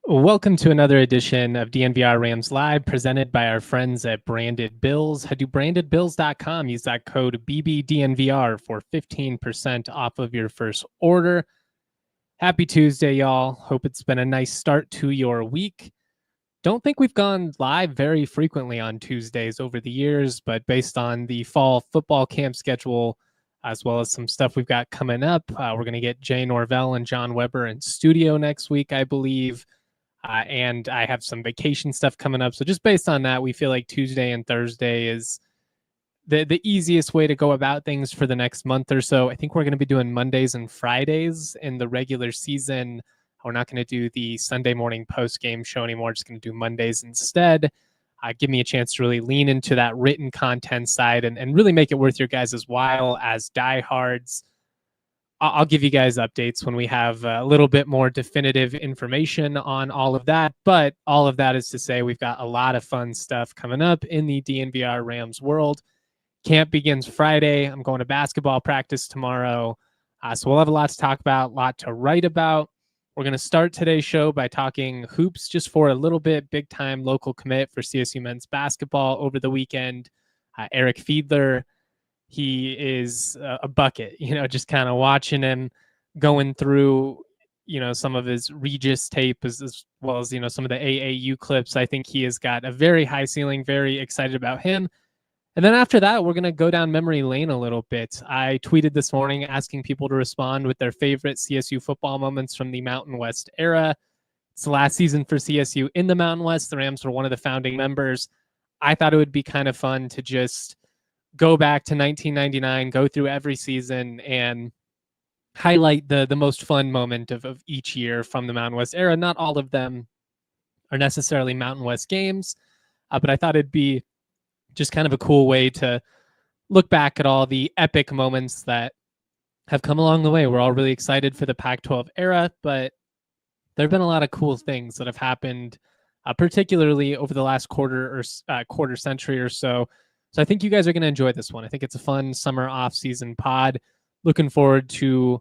Welcome to another edition of DNVR Rams Live, presented by our friends at Branded Bills. Head to brandedbills.com. Use that code BBDNVR for 15% off of your first order. Happy Tuesday, y'all. Hope it's been a nice start to your week. Don't think we've gone live very frequently on Tuesdays over the years, but based on the fall football camp schedule, as well as some stuff we've got coming up, we're going to get Jay Norvell and John Weber in studio next week, I believe. And I have some vacation stuff coming up. So just based on that, we feel like Tuesday and Thursday is the easiest way to go about things for the next month or so. I think we're going to be doing Mondays and Fridays in the regular season. We're not going to do the Sunday morning post-game show anymore. Just going to do Mondays instead. Give me a chance to really lean into that written content side and really make it worth your guys' while as diehards. I'll give you guys updates when we have a little bit more definitive information on all of that. But all of that is to say we've got a lot of fun stuff coming up in the DNVR Rams world. Camp begins Friday. I'm going to basketball practice tomorrow. So we'll have a lot to talk about, a lot to write about. We're going to start today's show by talking hoops just for a little bit. Big time local commit for CSU men's basketball over the weekend. Eric Fiedler. He is a bucket, just kind of watching him going through, some of his Regis tape as well as, some of the AAU clips. I think he has got a very high ceiling, very excited about him. And then after that, we're going to go down memory lane a little bit. I tweeted this morning asking people to respond with their favorite CSU football moments from the Mountain West era. It's the last season for CSU in the Mountain West. The Rams were one of the founding members. I thought it would be kind of fun to just go back to 1999, go through every season and highlight the most fun moment of each year from the Mountain West era. Not all of them are necessarily Mountain West games, but I thought it'd be just kind of a cool way to look back at all the epic moments that have come along the way. We're all really excited for the Pac-12 era, but there have been a lot of cool things that have happened, particularly over the last quarter century or so. So I think you guys are going to enjoy this one. I think it's a fun summer off-season pod. Looking forward to,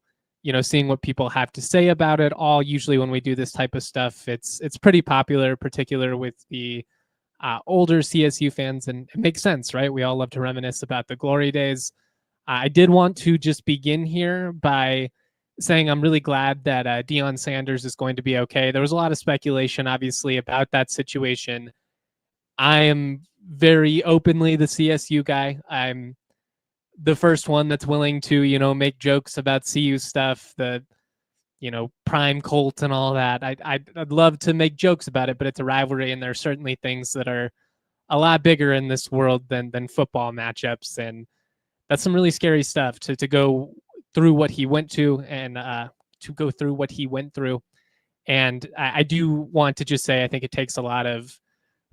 seeing what people have to say about it all. Usually when we do this type of stuff, it's pretty popular, particular with the older CSU fans, and it makes sense, right? We all love to reminisce about the glory days. I did want to just begin here by saying I'm really glad that Deion Sanders is going to be okay. There was a lot of speculation, obviously, about that situation. I am very openly the CSU guy. I'm the first one that's willing to, make jokes about CU stuff, the, prime Colt and all that. I'd love to make jokes about it, but it's a rivalry, and there are certainly things that are a lot bigger in this world than football matchups, and that's some really scary stuff to go through what he went to and to go through what he went through. And I do want to just say I think it takes a lot of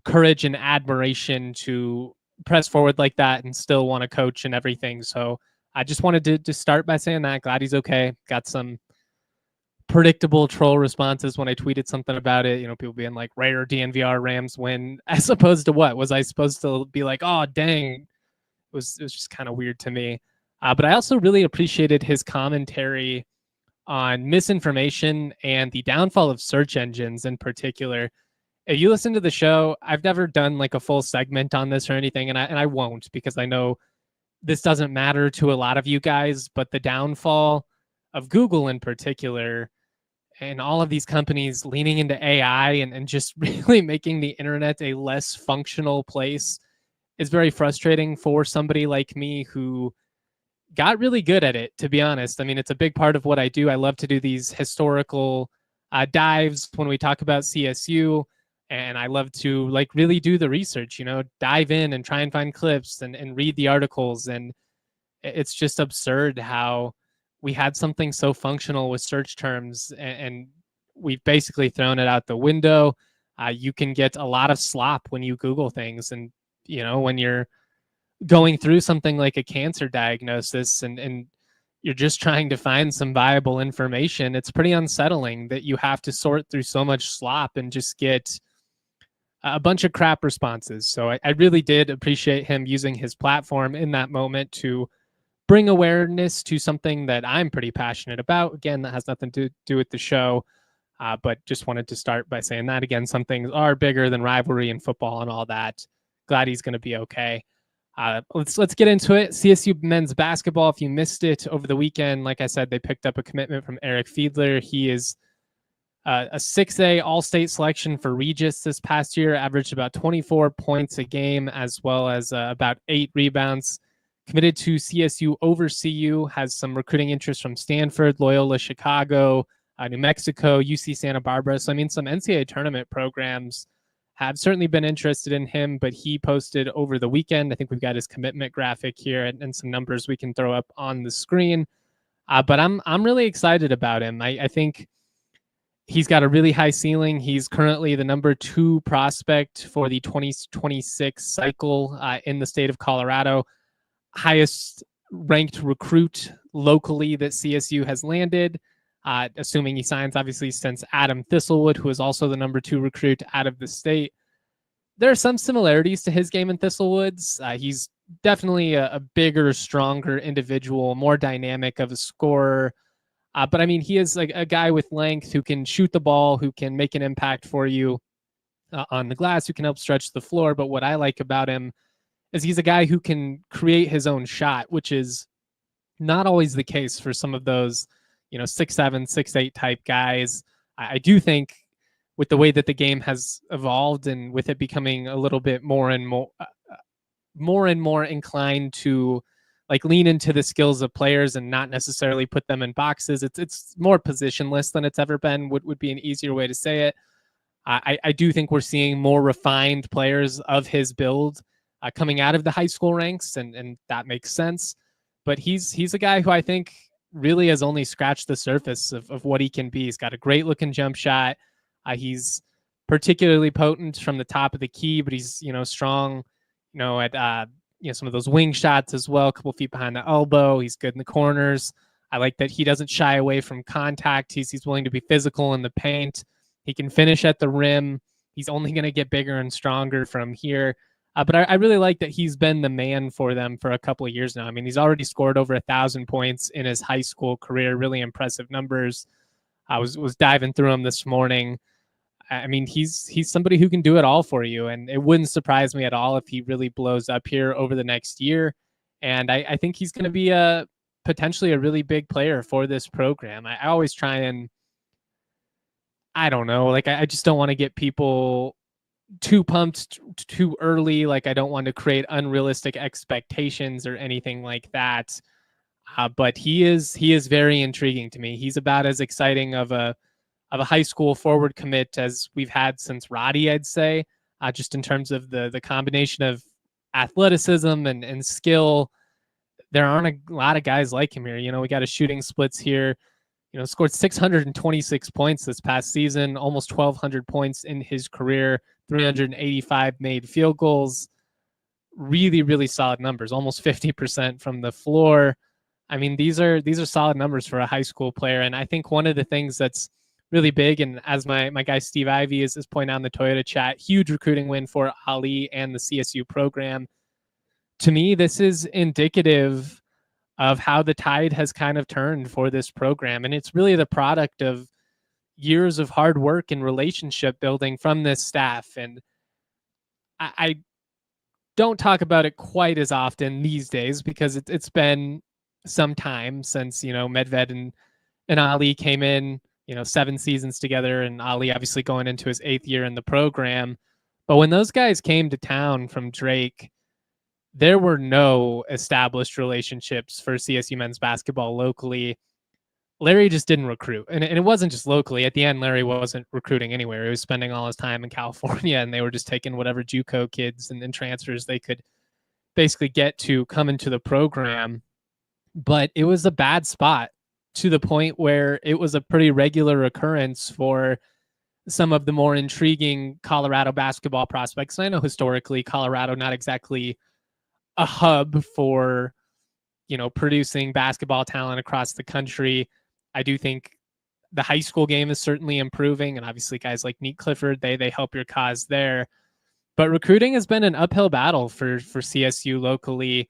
courage and admiration to press forward like that and still want to coach and everything. So I just wanted to start by saying that. Glad he's okay. Got some predictable troll responses when I tweeted something about it. People being like, rare DNVR Rams win, as opposed to what? Was I supposed to be like, oh, dang? It was just kind of weird to me. But I also really appreciated his commentary on misinformation and the downfall of search engines in particular. If you listen to the show, I've never done like a full segment on this or anything, and I won't, because I know this doesn't matter to a lot of you guys, but the downfall of Google in particular and all of these companies leaning into AI and just really making the internet a less functional place is very frustrating for somebody like me who got really good at it, to be honest. I mean, it's a big part of what I do. I love to do these historical dives when we talk about CSU. And I love to really do the research, dive in and try and find clips and read the articles. And it's just absurd how we had something so functional with search terms and we've basically thrown it out the window. You can get a lot of slop when you Google things. And, when you're going through something like a cancer diagnosis and you're just trying to find some viable information, it's pretty unsettling that you have to sort through so much slop and just get a bunch of crap responses. So I really did appreciate him using his platform in that moment to bring awareness to something that I'm pretty passionate about. Again, that has nothing to do with the show, but just wanted to start by saying that again, some things are bigger than rivalry and football and all that. Glad he's going to be okay. Let's get into it. CSU men's basketball. If you missed it over the weekend, like I said, they picked up a commitment from Eric Fiedler. He is a 6A all-state selection for Regis this past year, averaged about 24 points a game, as well as about 8 rebounds. Committed to CSU over CU, has some recruiting interest from Stanford, Loyola Chicago, New Mexico, UC Santa Barbara. So, some NCAA tournament programs have certainly been interested in him, but he posted over the weekend. I think we've got his commitment graphic here and some numbers we can throw up on the screen. But I'm really excited about him. I think he's got a really high ceiling. He's currently the number 2 prospect for the 2026 cycle in the state of Colorado. Highest ranked recruit locally that CSU has landed, assuming he signs, obviously, since Adam Thistlewood, who is also the number 2 recruit out of the state. There are some similarities to his game and Thistlewood's. He's definitely a bigger, stronger individual, more dynamic of a scorer. But he is like a guy with length who can shoot the ball, who can make an impact for you on the glass, who can help stretch the floor. But what I like about him is he's a guy who can create his own shot, which is not always the case for some of those, 6'7", 6'8" type guys. I do think with the way that the game has evolved and with it becoming a little bit more and more inclined to like lean into the skills of players and not necessarily put them in boxes. It's more positionless than it's ever been, would be an easier way to say it. I do think we're seeing more refined players of his build coming out of the high school ranks, and that makes sense. But he's a guy who I think really has only scratched the surface of what he can be. He's got a great looking jump shot. He's particularly potent from the top of the key, but he's strong, at some of those wing shots as well, a couple feet behind the elbow. He's good in the corners. I like that he doesn't shy away from contact. He's willing to be physical in the paint. He can finish at the rim. He's only going to get bigger and stronger from here. But I really like that he's been the man for them for a couple of years now. He's already scored over 1,000 points in his high school career. Really impressive numbers. I was diving through him this morning. He's somebody who can do it all for you, and it wouldn't surprise me at all if he really blows up here over the next year. And I think he's going to be potentially a really big player for this program. I always try and, I don't know, I just don't want to get people too pumped too early. I don't want to create unrealistic expectations or anything like that. But he is very intriguing to me. He's about as exciting of a high school forward commit as we've had since Roddy, I'd say, just in terms of the combination of athleticism and skill. There aren't a lot of guys like him here. We got a shooting splits here. Scored 626 points this past season, almost 1,200 points in his career, 385 made field goals. Really, really solid numbers, almost 50% from the floor. These are solid numbers for a high school player. And I think one of the things that's really big, and as my guy Steve Ivey is pointing out in the Toyota chat, huge recruiting win for Ali and the CSU program. To me, this is indicative of how the tide has kind of turned for this program. And it's really the product of years of hard work and relationship building from this staff. And I don't talk about it quite as often these days because it's been some time since, Medved and Ali came in, 7 seasons together, and Ali obviously going into his 8th year in the program. But when those guys came to town from Drake, there were no established relationships for CSU men's basketball locally. Larry just didn't recruit. And it wasn't just locally. At the end, Larry wasn't recruiting anywhere. He was spending all his time in California, and they were just taking whatever JUCO kids and transfers they could basically get to come into the program. But it was a bad spot to the point where it was a pretty regular occurrence for some of the more intriguing Colorado basketball prospects. And I know historically Colorado not exactly a hub for, producing basketball talent across the country. I do think the high school game is certainly improving, and obviously guys like Nick Clifford, they help your cause there. But recruiting has been an uphill battle for CSU locally.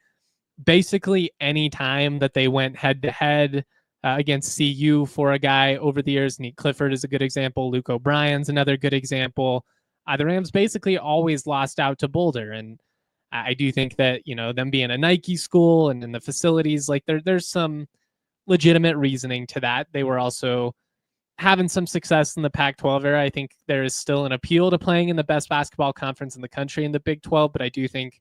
Basically, any time that they went head to head against CU for a guy over the years, Nick Clifford is a good example. Luke O'Brien's another good example. The Rams basically always lost out to Boulder, and I do think that them being a Nike school and in the facilities, like there's some legitimate reasoning to that. They were also having some success in the Pac-12 era. I think there is still an appeal to playing in the best basketball conference in the country in the Big 12, but I do think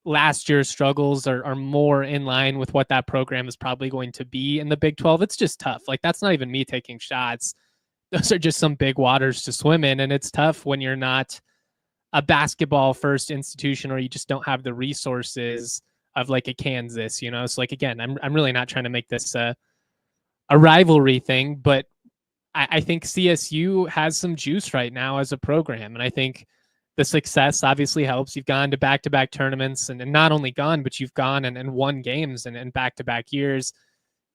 last year's struggles are more in line with what that program is probably going to be in the Big 12. It's just tough. Like, that's not even me taking shots. Those are just some big waters to swim in, and it's tough when you're not a basketball first institution or you just don't have the resources of like a Kansas, So like, again, I'm really not trying to make this a rivalry thing, but I think CSU has some juice right now as a program. And I think the success obviously helps. You've gone to back-to-back tournaments and not only gone, but you've gone and won games and back-to-back years.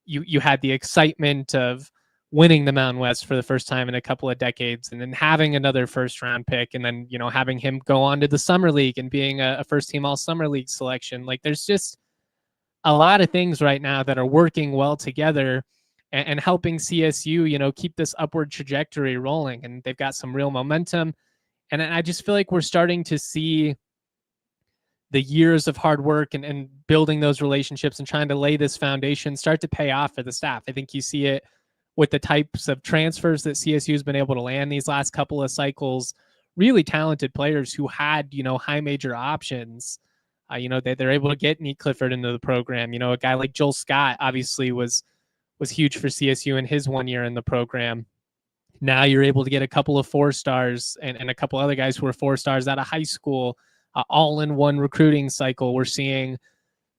You had the excitement of winning the Mountain West for the first time in a couple of decades, and then having another first round pick, and then, having him go on to the Summer League and being a first team All Summer League selection. Like, there's just a lot of things right now that are working well together and helping CSU, keep this upward trajectory rolling. And they've got some real momentum. And I just feel like we're starting to see the years of hard work and building those relationships and trying to lay this foundation start to pay off for the staff. I think you see it with the types of transfers that CSU has been able to land these last couple of cycles. Really talented players who had, high major options. They're able to get Nick Clifford into the program. A guy like Joel Scott obviously was huge for CSU in his 1 year in the program. Now you're able to get a couple of 4-stars and a couple other guys who are 4-stars out of high school, all in one recruiting cycle. We're seeing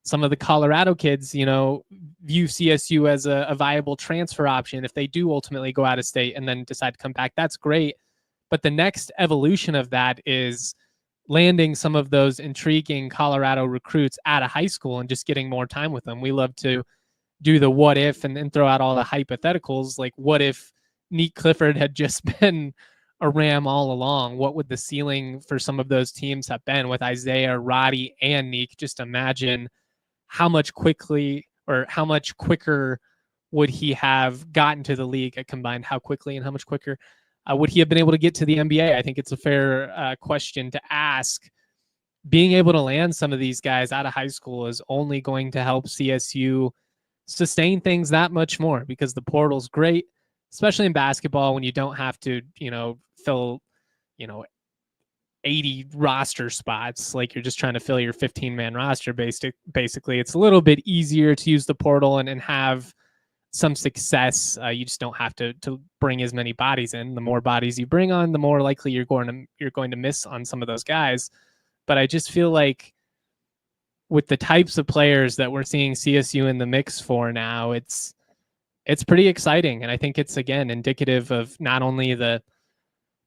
some of the Colorado kids, view CSU as a viable transfer option if they do ultimately go out of state and then decide to come back. That's great. But the next evolution of that is landing some of those intriguing Colorado recruits out of high school and just getting more time with them. We love to do the what if and then throw out all the hypotheticals. Like, what if Nick Clifford had just been a Ram all along? What would the ceiling for some of those teams have been with Isaiah, Roddy, and Nick? Just imagine how much quicker would he have gotten to the league at combined, how quickly and how much quicker would he have been able to get to the NBA? I think it's a fair question to ask. Being able to land some of these guys out of high school is only going to help CSU sustain things that much more, because the portal's great, especially in basketball when you don't have to, fill, 80 roster spots. Like, you're just trying to fill your 15-man roster. Basically, it's a little bit easier to use the portal and have some success. You just don't have to bring as many bodies in. The more bodies you bring on, the more likely you're going to miss on some of those guys. But I just feel like with the types of players that we're seeing CSU in the mix for now, it's pretty exciting. And I think it's, again, indicative of not only the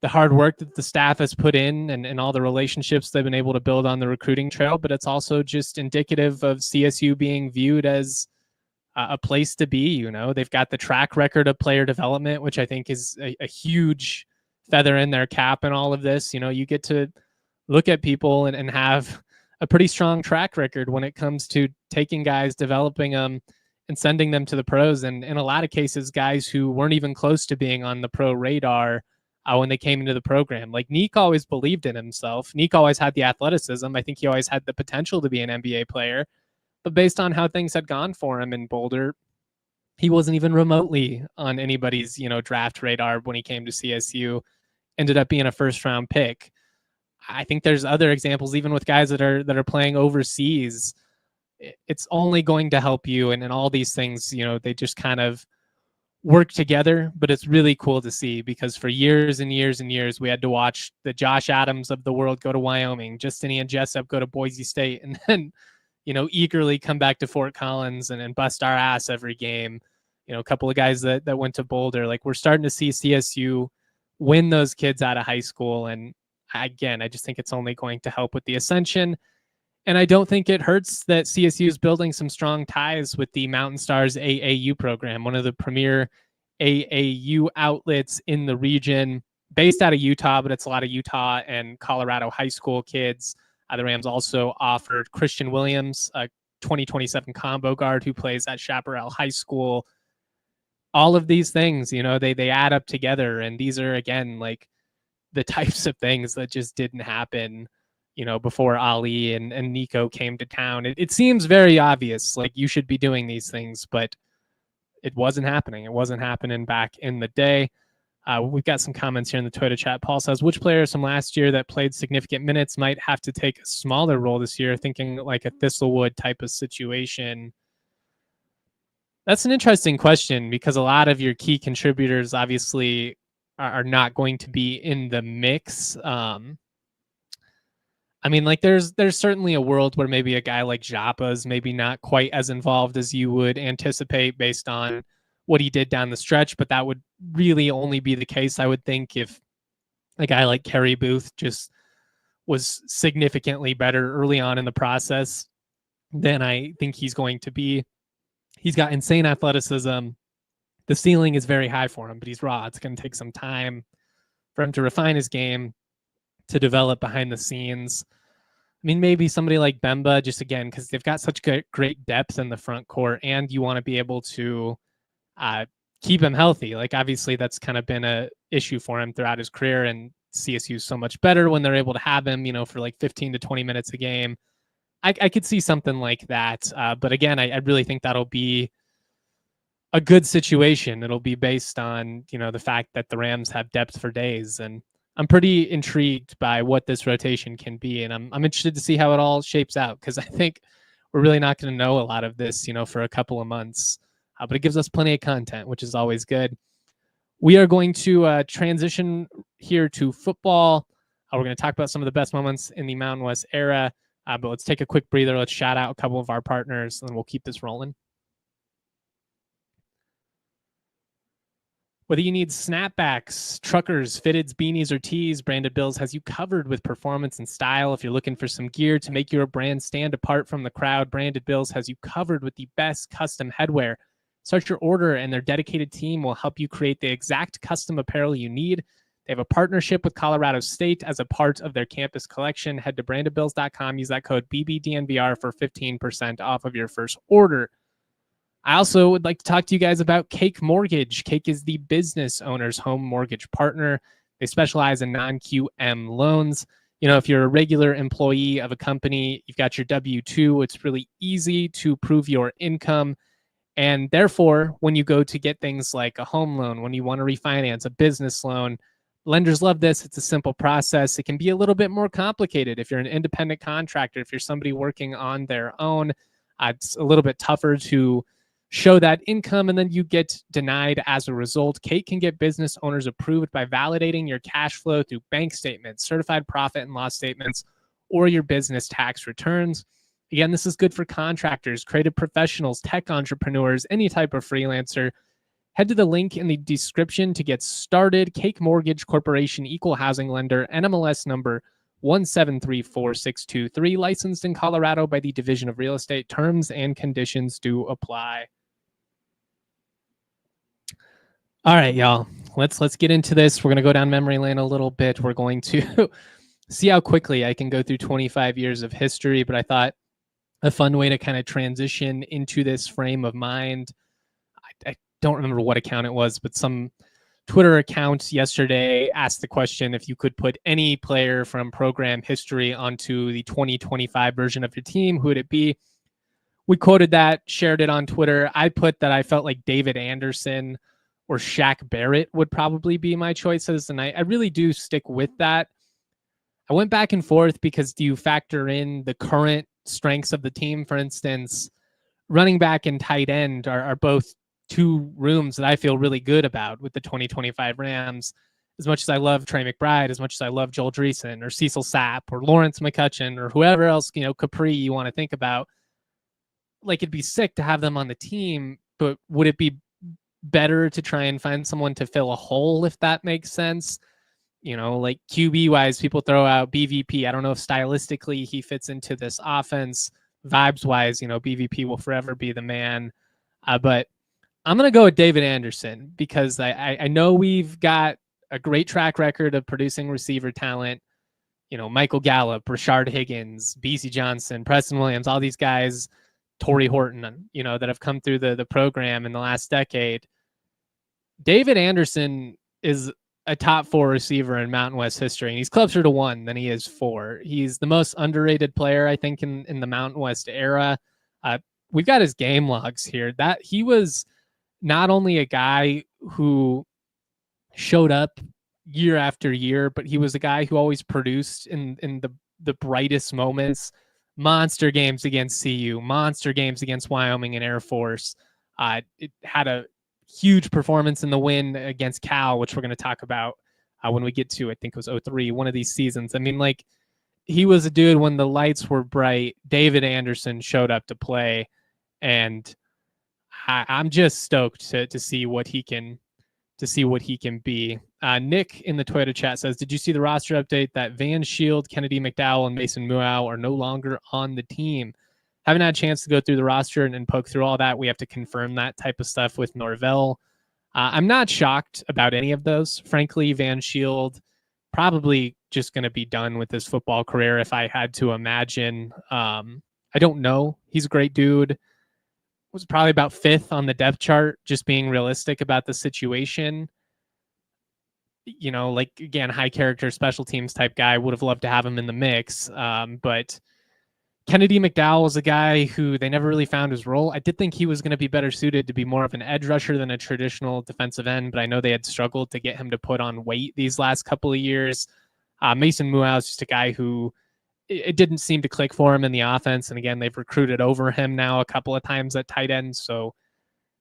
hard work that the staff has put in and all the relationships they've been able to build on the recruiting trail, but it's also just indicative of CSU being viewed as a place to be. They've got the track record of player development, which I think is a huge feather in their cap in all of this. You get to look at people and have a pretty strong track record when it comes to taking guys, developing them, and sending them to the pros. And in a lot of cases, guys who weren't even close to being on the pro radar when they came into the program. Like, Nick always believed in himself. Nick always had the athleticism. I think he always had the potential to be an NBA player. But based on how things had gone for him in Boulder, he wasn't even remotely on anybody's, draft radar when he came to CSU. Ended up being a first-round pick. I think there's other examples, even with guys that are playing overseas. It's only going to help you, and all these things, they just kind of work together. But it's really cool to see, because for years and years and years, we had to watch the Josh Adams of the world go to Wyoming, Justinian Jessup go to Boise State, and then, eagerly come back to Fort Collins and bust our ass every game. a couple of guys that went to Boulder. Like, we're starting to see CSU win those kids out of high school. And again, I just think it's only going to help with the ascension. And I don't think it hurts that CSU is building some strong ties with the Mountain Stars AAU program, one of the premier AAU outlets in the region, based out of Utah, but it's a lot of Utah and Colorado high school kids. The Rams also offered Christian Williams, a 2027 combo guard who plays at Chaparral High School. All of these things, they add up together. And these are, again, like the types of things that just didn't happen before Ali and Nico came to town. It seems very obvious, like you should be doing these things, but it wasn't happening. It wasn't happening back in the day. We've got some comments here in the Twitter chat. Paul says, which players from last year that played significant minutes might have to take a smaller role this year, thinking like a Thistlewood type of situation? That's an interesting question, because a lot of your key contributors obviously are not going to be in the mix. I mean, like there's certainly a world where maybe a guy like Japa's maybe not quite as involved as you would anticipate based on what he did down the stretch, but that would really only be the case, I would think, if a guy like Kerry Booth just was significantly better early on in the process than I think he's going to be. He's got insane athleticism. The ceiling is very high for him, but he's raw. It's going to take some time for him to refine his game, to develop behind the scenes. I mean, maybe somebody like Bemba, just again, because they've got such great depth in the front court, and you want to be able to keep him healthy. Like, obviously, that's kind of been a issue for him throughout his career, and CSU is so much better when they're able to have him, for like 15 to 20 minutes a game. I could see something like that. But again, I really think that'll be a good situation. It'll be based on, the fact that the Rams have depth for days. And I'm pretty intrigued by what this rotation can be. And I'm interested to see how it all shapes out, because I think we're really not going to know a lot of this, for a couple of months. But it gives us plenty of content, which is always good. We are going to transition here to football. We're going to talk about some of the best moments in the Mountain West era. But let's take a quick breather. Let's shout out a couple of our partners, and then we'll keep this rolling. Whether you need snapbacks, truckers, fitteds, beanies, or tees, Branded Bills has you covered with performance and style. If you're looking for some gear to make your brand stand apart from the crowd, Branded Bills has you covered with the best custom headwear. Start your order, and their dedicated team will help you create the exact custom apparel you need. They have a partnership with Colorado State as a part of their campus collection. Head to brandedbills.com. Use that code BBDNVR for 15% off of your first order. I also would like to talk to you guys about Cake Mortgage. Cake is the business owner's home mortgage partner. They specialize in non-QM loans. If you're a regular employee of a company, you've got your W-2, it's really easy to prove your income. And therefore, when you go to get things like a home loan, when you want to refinance a business loan, lenders love this. It's a simple process. It can be a little bit more complicated if you're an independent contractor, if you're somebody working on their own. It's a little bit tougher to show that income, and then you get denied as a result. Cake can get business owners approved by validating your cash flow through bank statements, certified profit and loss statements, or your business tax returns. Again, this is good for contractors, creative professionals, tech entrepreneurs, any type of freelancer. Head to the link in the description to get started. Cake Mortgage Corporation, equal housing lender, NMLS number 1734623, licensed in Colorado by the Division of Real Estate. Terms and conditions do apply. All right, y'all, let's get into this. We're going to go down memory lane a little bit. We're going to see how quickly I can go through 25 years of history, but I thought a fun way to kind of transition into this frame of mind. I don't remember what account it was, but some Twitter account yesterday asked the question, if you could put any player from program history onto the 2025 version of your team, who would it be? We quoted that, shared it on Twitter. I put that I felt like David Anderson or Shaq Barrett would probably be my choices, and I really do stick with that. I went back and forth because do you factor in the current strengths of the team? For instance, running back and tight end are both two rooms that I feel really good about with the 2025 Rams. As much as I love Trey McBride, as much as I love Joel Dreesen or Cecil Sapp or Lawrence McCutcheon or whoever else, Capri you want to think about, like, it'd be sick to have them on the team, but would it be better to try and find someone to fill a hole, if that makes sense. Like QB wise, people throw out BVP. I don't know if stylistically he fits into this offense. Vibes wise, BVP will forever be the man. But I'm going to go with David Anderson because I know we've got a great track record of producing receiver talent. Michael Gallup, Rashard Higgins, BC Johnson, Preston Williams, all these guys, Torrey Horton, that have come through the program in the last decade. David Anderson is a top 4 receiver in Mountain West history, and he's closer to 1 than he is 4. He's the most underrated player, I think, in the Mountain West era. We've got his game logs here. That he was not only a guy who showed up year after year, but he was a guy who always produced in the brightest moments. Monster games against CU, monster games against Wyoming and Air Force. It had a huge performance in the win against Cal, which we're going to talk about when we get to, I think it was 03, one of these seasons. I mean, like, he was a dude when the lights were bright. David Anderson showed up to play, and I'm just stoked to see what he can be. Nick in the Twitter chat says, did you see the roster update that Van Shield, Kennedy McDowell, and Mason Muau are no longer on the team? Haven't had a chance to go through the roster and poke through all that. We have to confirm that type of stuff with Norvell. I'm not shocked about any of those. Frankly, Van Shield probably just going to be done with his football career if I had to imagine. I don't know. He's a great dude. Was probably about 5th on the depth chart, just being realistic about the situation. Like, again, high character special teams type guy. Would have loved to have him in the mix. But Kennedy McDowell was a guy who they never really found his role. I did think he was going to be better suited to be more of an edge rusher than a traditional defensive end, but I know they had struggled to get him to put on weight these last couple of years. Mason Muau is just a guy who it didn't seem to click for him in the offense. And again, they've recruited over him now a couple of times at tight end. So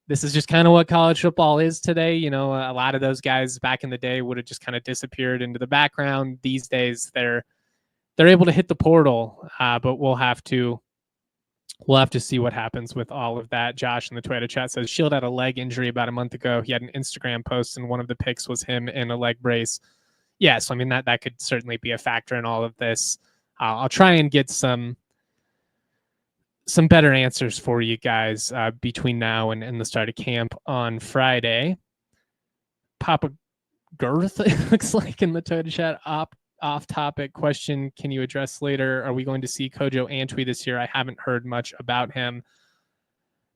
this is just kind of what college football is today. A lot of those guys back in the day would have just kind of disappeared into the background. These days, they're able to hit the portal, but we'll have to see what happens with all of that. Josh in the Twitter chat says Shield had a leg injury about a month ago. He had an Instagram post, and one of the pics was him in a leg brace. Yeah, so I mean that could certainly be a factor in all of this. I'll try and get some better answers for you guys between now and the start of camp on Friday. Papa Girth, it looks like in the Twitter chat. Off-topic question, can you address later? Are we going to see Kojo Antwi this year? I haven't heard much about him.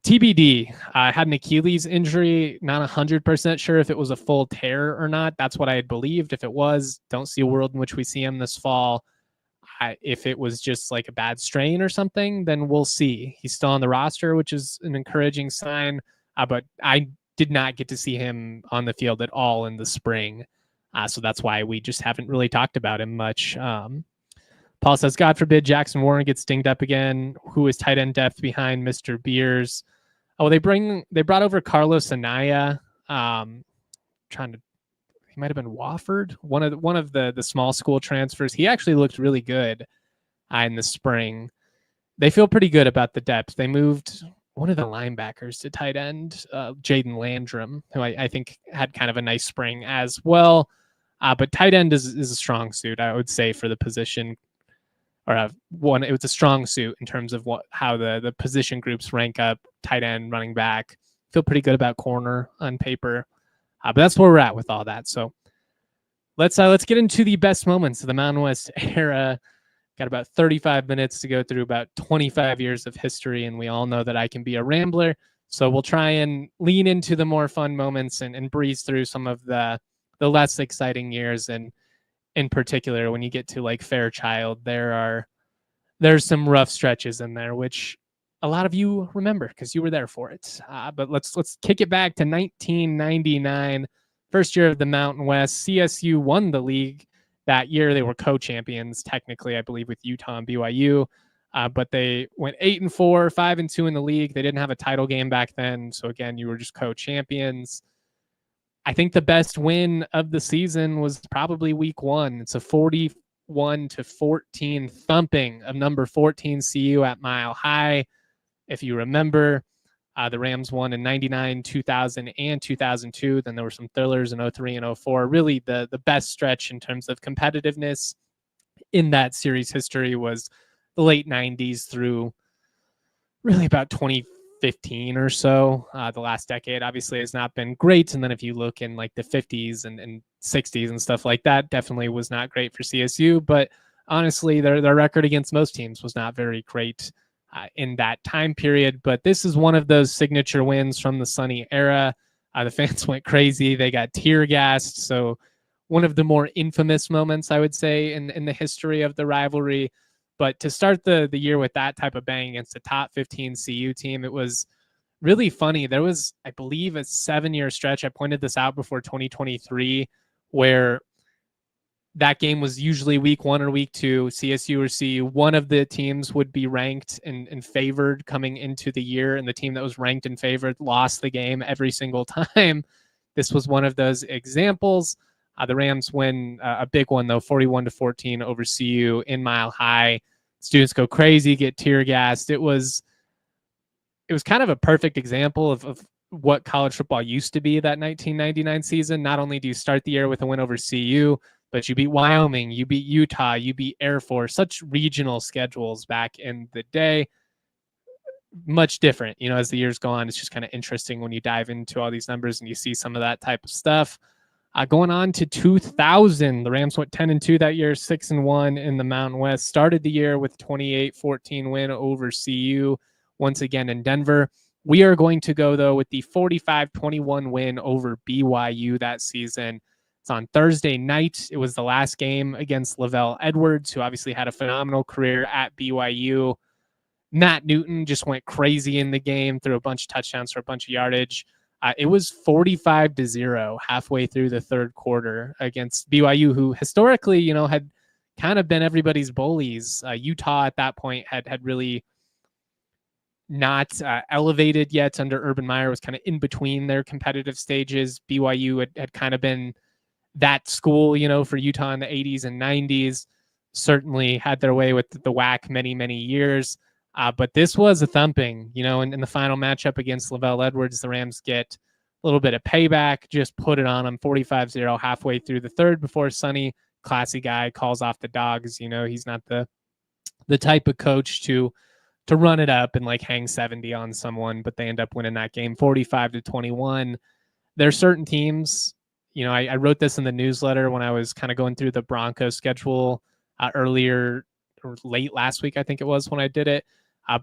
TBD. Had an Achilles injury. Not 100% sure if it was a full tear or not. That's what I had believed. If it was, don't see a world in which we see him this fall. If it was just like a bad strain or something, then we'll see. He's still on the roster, which is an encouraging sign. But I did not get to see him on the field at all in the spring. So that's why we just haven't really talked about him much. Paul says, God forbid Jackson Warren gets dinged up again. Who is tight end depth behind Mr. Beers? Oh, they brought over Carlos Anaya. He might have been Wofford, one of the small school transfers. He actually looked really good in the spring. They feel pretty good about the depth. They moved one of the linebackers to tight end, Jaden Landrum, who I think had kind of a nice spring as well. But tight end is a strong suit, I would say, for the position. It was a strong suit in terms of how the position groups rank up: tight end, running back. Feel pretty good about corner on paper. But that's where we're at with all that. So let's get into the best moments of the Mountain West era. Got about 35 minutes to go through about 25 years of history, and we all know that I can be a rambler. So we'll try and lean into the more fun moments and breeze through some of the less exciting years. And in particular, when you get to like Fairchild, there's some rough stretches in there, which a lot of you remember because you were there for it. But let's kick it back to 1999, first year of the Mountain West. CSU won the league that year. They were co-champions, technically, I believe, with Utah and BYU. But they went 8-4, 5-2 in the league. They didn't have a title game back then. So again, you were just co-champions. I think the best win of the season was probably week 1. It's a 41-14 thumping of number 14 CU at Mile High. If you remember, The Rams won in 99, 2000, and 2002. Then there were some thrillers in 03 and 04. Really the best stretch in terms of competitiveness in that series history was the late 90s through really about 2015 or so. The last decade obviously has not been great. And then if you look in like the 50s and 60s and stuff like that, definitely was not great for CSU. But honestly, their record against most teams was not very great in that time period. But this is one of those signature wins from the Sonny era. The fans went crazy. They got tear gassed. So one of the more infamous moments, I would say, in the history of the rivalry. But to start the year with that type of bang against a top 15 CU team, it was really funny. There was, I believe, a 7-year stretch. I pointed this out before 2023, where that game was usually week 1 or week 2, CSU or CU. One of the teams would be ranked and favored coming into the year, and the team that was ranked and favored lost the game every single time. This was one of those examples. The Rams win a big one, though, 41-14 over CU in Mile High. Students go crazy, get tear gassed. It was kind of a perfect example of what college football used to be that 1999 season. Not only do you start the year with a win over CU, but you beat Wyoming, you beat Utah, you beat Air Force, such regional schedules back in the day. Much different, as the years go on. It's just kind of interesting when you dive into all these numbers and you see some of that type of stuff. Going on to 2000, the Rams went 10-2 that year, 6-1 in the Mountain West. Started the year with a 28-14 win over CU, once again in Denver. We are going to go, though, with the 45-21 win over BYU that season. It's on Thursday night. It was the last game against Lavelle Edwards, who obviously had a phenomenal career at BYU. Matt Newton just went crazy in the game, threw a bunch of touchdowns for a bunch of yardage. It was 45-0 halfway through the third quarter against BYU, who historically, had kind of been everybody's bullies. Utah at that point had really not elevated yet under Urban Meyer, was kind of in between their competitive stages. BYU had kind of been that school, for Utah in the 80s and 90s, certainly had their way with the WAC many, many years. But this was a thumping, in the final matchup against Lavelle Edwards. The Rams get a little bit of payback, just put it on them 45-0 halfway through the third before Sonny, classy guy, calls off the dogs. He's not the type of coach to run it up and like hang 70 on someone, but they end up winning that game 45-21. There are certain teams, I wrote this in the newsletter when I was kind of going through the Broncos schedule earlier or late last week, I think it was when I did it.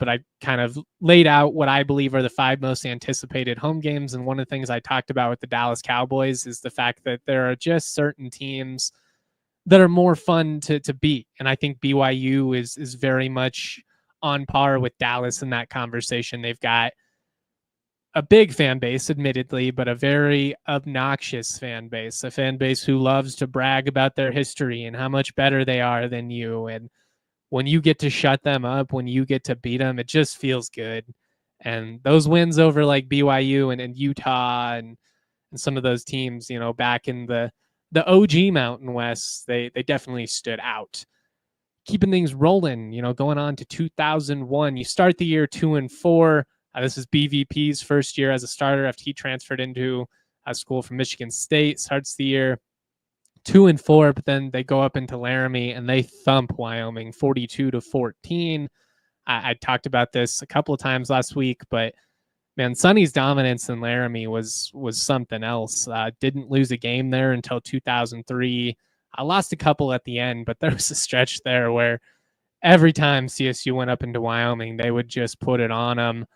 But I kind of laid out what I believe are the 5 most anticipated home games. And one of the things I talked about with the Dallas Cowboys is the fact that there are just certain teams that are more fun to beat. And I think BYU is very much on par with Dallas in that conversation. They've got a big fan base, admittedly, but a very obnoxious fan base, a fan base who loves to brag about their history and how much better they are than you. And when you get to shut them up, when you get to beat them, it just feels good. And those wins over like BYU and Utah and some of those teams, back in the OG Mountain West, they definitely stood out. Keeping things rolling, going on to 2001. You start the year 2-4. This is BVP's first year as a starter after he transferred into a school from Michigan State. Starts the year 2-4, but then they go up into Laramie and they thump Wyoming 42-14. I talked about this a couple of times last week, but man, Sonny's dominance in Laramie was something else. Didn't lose a game there until 2003. I lost a couple at the end, but there was a stretch there where every time CSU went up into Wyoming, they would just put it on them.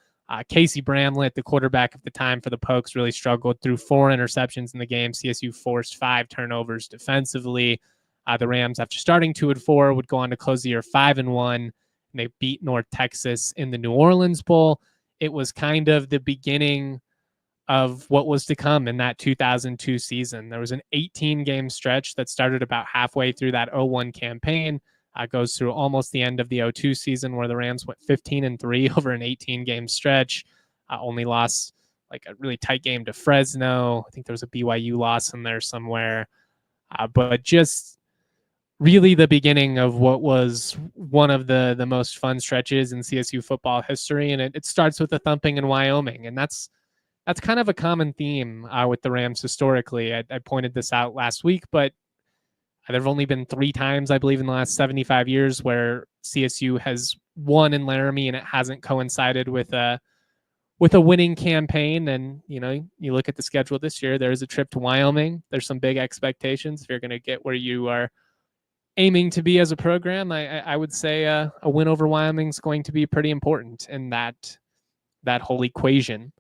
Casey Bramlett, the quarterback of the time for the Pokes, really struggled through 4 interceptions in the game. CSU forced 5 turnovers defensively. The Rams, after starting 2-4, would go on to close the year 5-1, and they beat North Texas in the New Orleans Bowl. It was kind of the beginning of what was to come in that 2002 season. There was an 18-game stretch that started about halfway through that 0-1 campaign. Goes through almost the end of the 02 season, where the Rams went 15-3 over an 18-game stretch. Only lost like a really tight game to Fresno. I think there was a BYU loss in there somewhere. But just really the beginning of what was one of the most fun stretches in CSU football history. And it starts with a thumping in Wyoming. And that's kind of a common theme with the Rams historically. I pointed this out last week, but there have only been 3 times, I believe, in the last 75 years where CSU has won in Laramie, and it hasn't coincided with a winning campaign. And, you look at the schedule this year, there's a trip to Wyoming. There's some big expectations. If you're going to get where you are aiming to be as a program, I would say a win over Wyoming is going to be pretty important in that whole equation.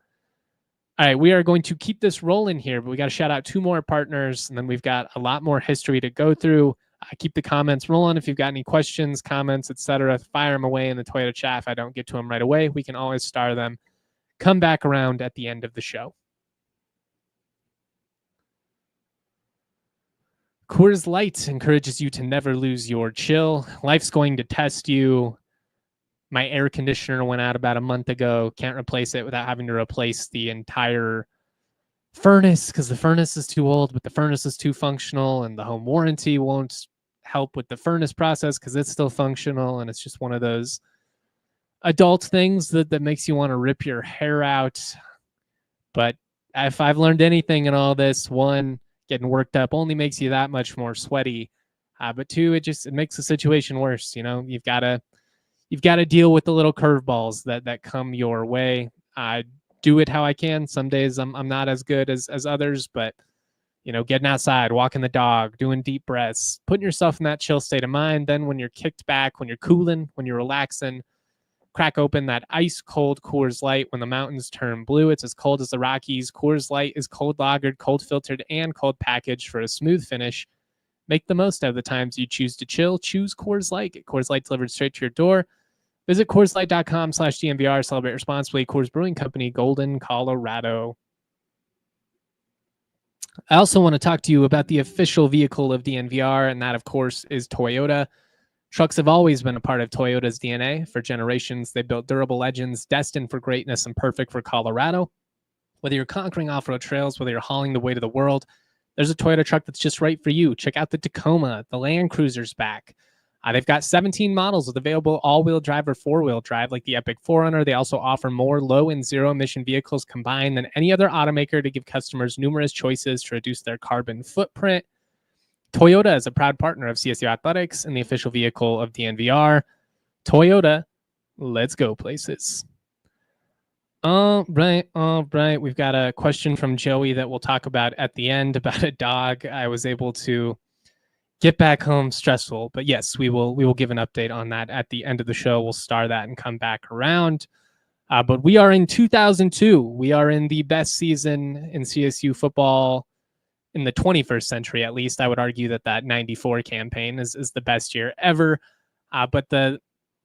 All right, we are going to keep this rolling here, but we got to shout out 2 more partners, and then we've got a lot more history to go through. Keep the comments rolling. If you've got any questions, comments, etc., fire them away in the Toyota chat. If I don't get to them right away, we can always star them. Come back around at the end of the show. Coors Light encourages you to never lose your chill. Life's going to test you. My air conditioner went out about a month ago. Can't replace it without having to replace the entire furnace because the furnace is too old, but the furnace is too functional, and the home warranty won't help with the furnace process because it's still functional. And it's just one of those adult things that makes you want to rip your hair out. But if I've learned anything in all this, 1, getting worked up only makes you that much more sweaty. But 2, it makes the situation worse. You've got to deal with the little curveballs that come your way. I do it how I can. Some days I'm not as good as others, but getting outside, walking the dog, doing deep breaths, putting yourself in that chill state of mind. Then when you're kicked back, when you're cooling, when you're relaxing, crack open that ice cold Coors Light. When the mountains turn blue, it's as cold as the Rockies. Coors Light is cold lagered, cold filtered, and cold packaged for a smooth finish. Make the most out of the times you choose to chill. Choose Coors Light. Get Coors Light delivered straight to your door. Visit CoorsLight.com/DNVR. Celebrate responsibly. Coors Brewing Company, Golden, Colorado. I also want to talk to you about the official vehicle of DNVR, and that, of course, is Toyota. Trucks have always been a part of Toyota's DNA. For generations, they built durable legends destined for greatness and perfect for Colorado. Whether you're conquering off-road trails, whether you're hauling the weight of the world, there's a Toyota truck that's just right for you. Check out the Tacoma. The Land Cruiser's back. They've got 17 models with available all-wheel drive or four-wheel drive, like the Epic 4Runner. They also offer more low- and zero-emission vehicles combined than any other automaker to give customers numerous choices to reduce their carbon footprint. Toyota is a proud partner of CSU Athletics and the official vehicle of DNVR. Toyota, let's go places. All right. We've got a question from Joey that we'll talk about at the end about a dog. I was able to get back home stressful, but yes, we will give an update on that at the end of the show. We'll star that and come back around. But we are in 2002. We are in the best season in CSU football in the 21st century, at least. I would argue that 94 campaign is the best year ever. But the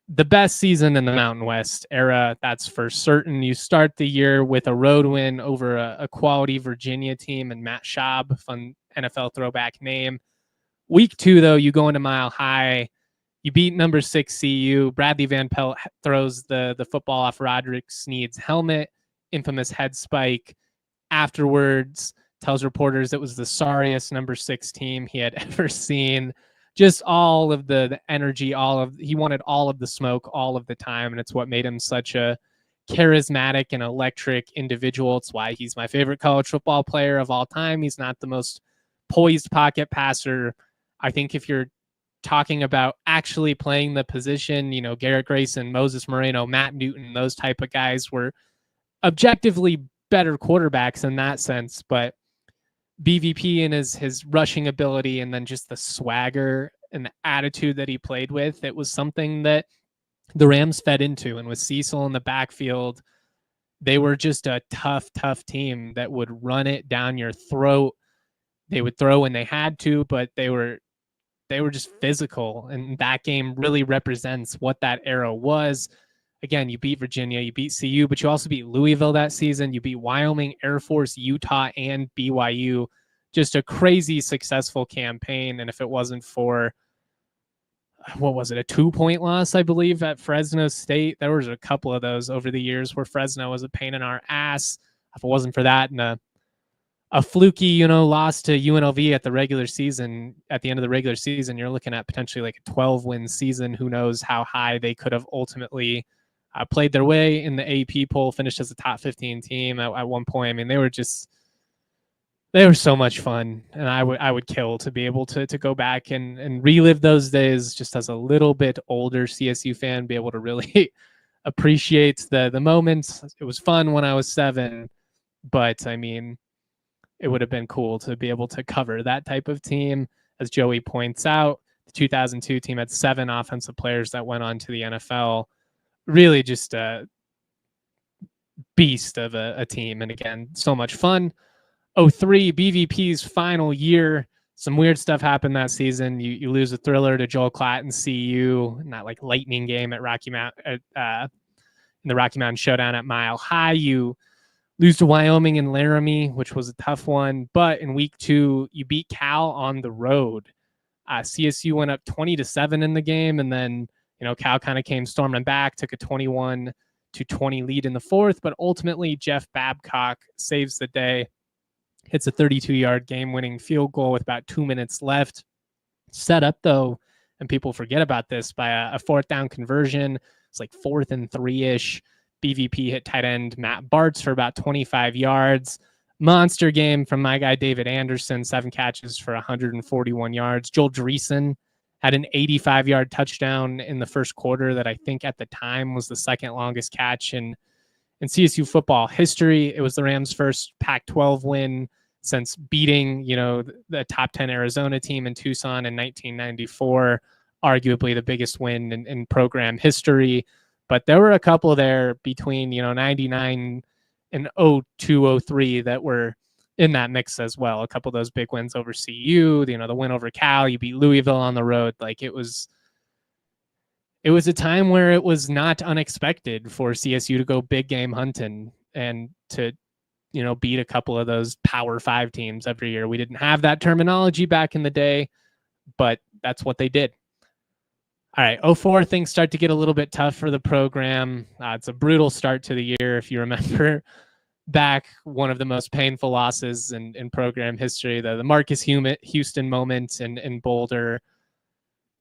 best season in the Mountain West era, that's for certain. You start the year with a road win over a quality Virginia team and Matt Schaub, fun NFL throwback name. Week 2, though, you go into Mile High. You beat number 6 CU. Bradley Van Pelt throws the football off Roderick Sneed's helmet. Infamous head spike. Afterwards, tells reporters it was the sorriest number 6 team he had ever seen. Just all of the energy, he wanted all of the smoke all of the time, and it's what made him such a charismatic and electric individual. It's why he's my favorite college football player of all time. He's not the most poised pocket passer. I think if you're talking about actually playing the position, Garrett Grayson, Moses Moreno, Matt Newton, those type of guys were objectively better quarterbacks in that sense. But BVP and his rushing ability, and then just the swagger and the attitude that he played with, it was something that the Rams fed into. And with Cecil in the backfield, they were just a tough team that would run it down your throat. They would throw when they had to, but they were just physical. And that game really represents what that era was. Again, you beat Virginia, you beat CU, but you also beat Louisville that season. You beat Wyoming, Air Force, Utah, and BYU. Just a crazy successful campaign. And if it wasn't for, a 2-point loss, I believe, at Fresno State. There was a couple of those over the years where Fresno was a pain in our ass. If it wasn't for that and a a fluky, loss to UNLV at the regular season, at the end of the regular season, you're looking at potentially like a 12-win season. Who knows how high they could have ultimately played their way in the AP poll, finished as a top 15 team at one point. I mean, they were so much fun, and I would kill to be able to go back and relive those days just as a little bit older CSU fan, be able to really appreciate the moments. It was fun when I was 7, but I mean, it would have been cool to be able to cover that type of team. As Joey points out, the 2002 team had 7 offensive players that went on to the NFL. Really just a beast of a team. And again, so much fun. 03, BVP's final year. Some weird stuff happened that season. You lose a thriller to Joel Klatt and CU, not like lightning game at Rocky Mount, in the Rocky Mountain Showdown at Mile High. You lose to Wyoming and Laramie, which was a tough one. But in week 2, you beat Cal on the road. CSU went up 20-7 in the game, and then Cal kind of came storming back, took a 21-20 lead in the 4th. But ultimately, Jeff Babcock saves the day, hits a 32-yard game-winning field goal with about 2 minutes left. Set up, though, and people forget about this, by a 4th down conversion. It's like 4th and 3-ish. BVP hit tight end Matt Bartz for about 25 yards. Monster game from my guy David Anderson, 7 catches for 141 yards. Joel Dreesen had an 85-yard touchdown in the first quarter that I think at the time was the 2nd longest catch in CSU football history. It was the Rams' first Pac-12 win since beating, the top 10 Arizona team in Tucson in 1994, arguably the biggest win in program history. But there were a couple there between, 99 and 02-03 that were in that mix as well. A couple of those big wins over CU, the win over Cal, you beat Louisville on the road. Like it was a time where it was not unexpected for CSU to go big game hunting and to, beat a couple of those Power 5 teams every year. We didn't have that terminology back in the day, but that's what they did. All right, 04, things start to get a little bit tough for the program. It's a brutal start to the year. If you remember back, one of the most painful losses in program history, the Marcus Houston moment in Boulder,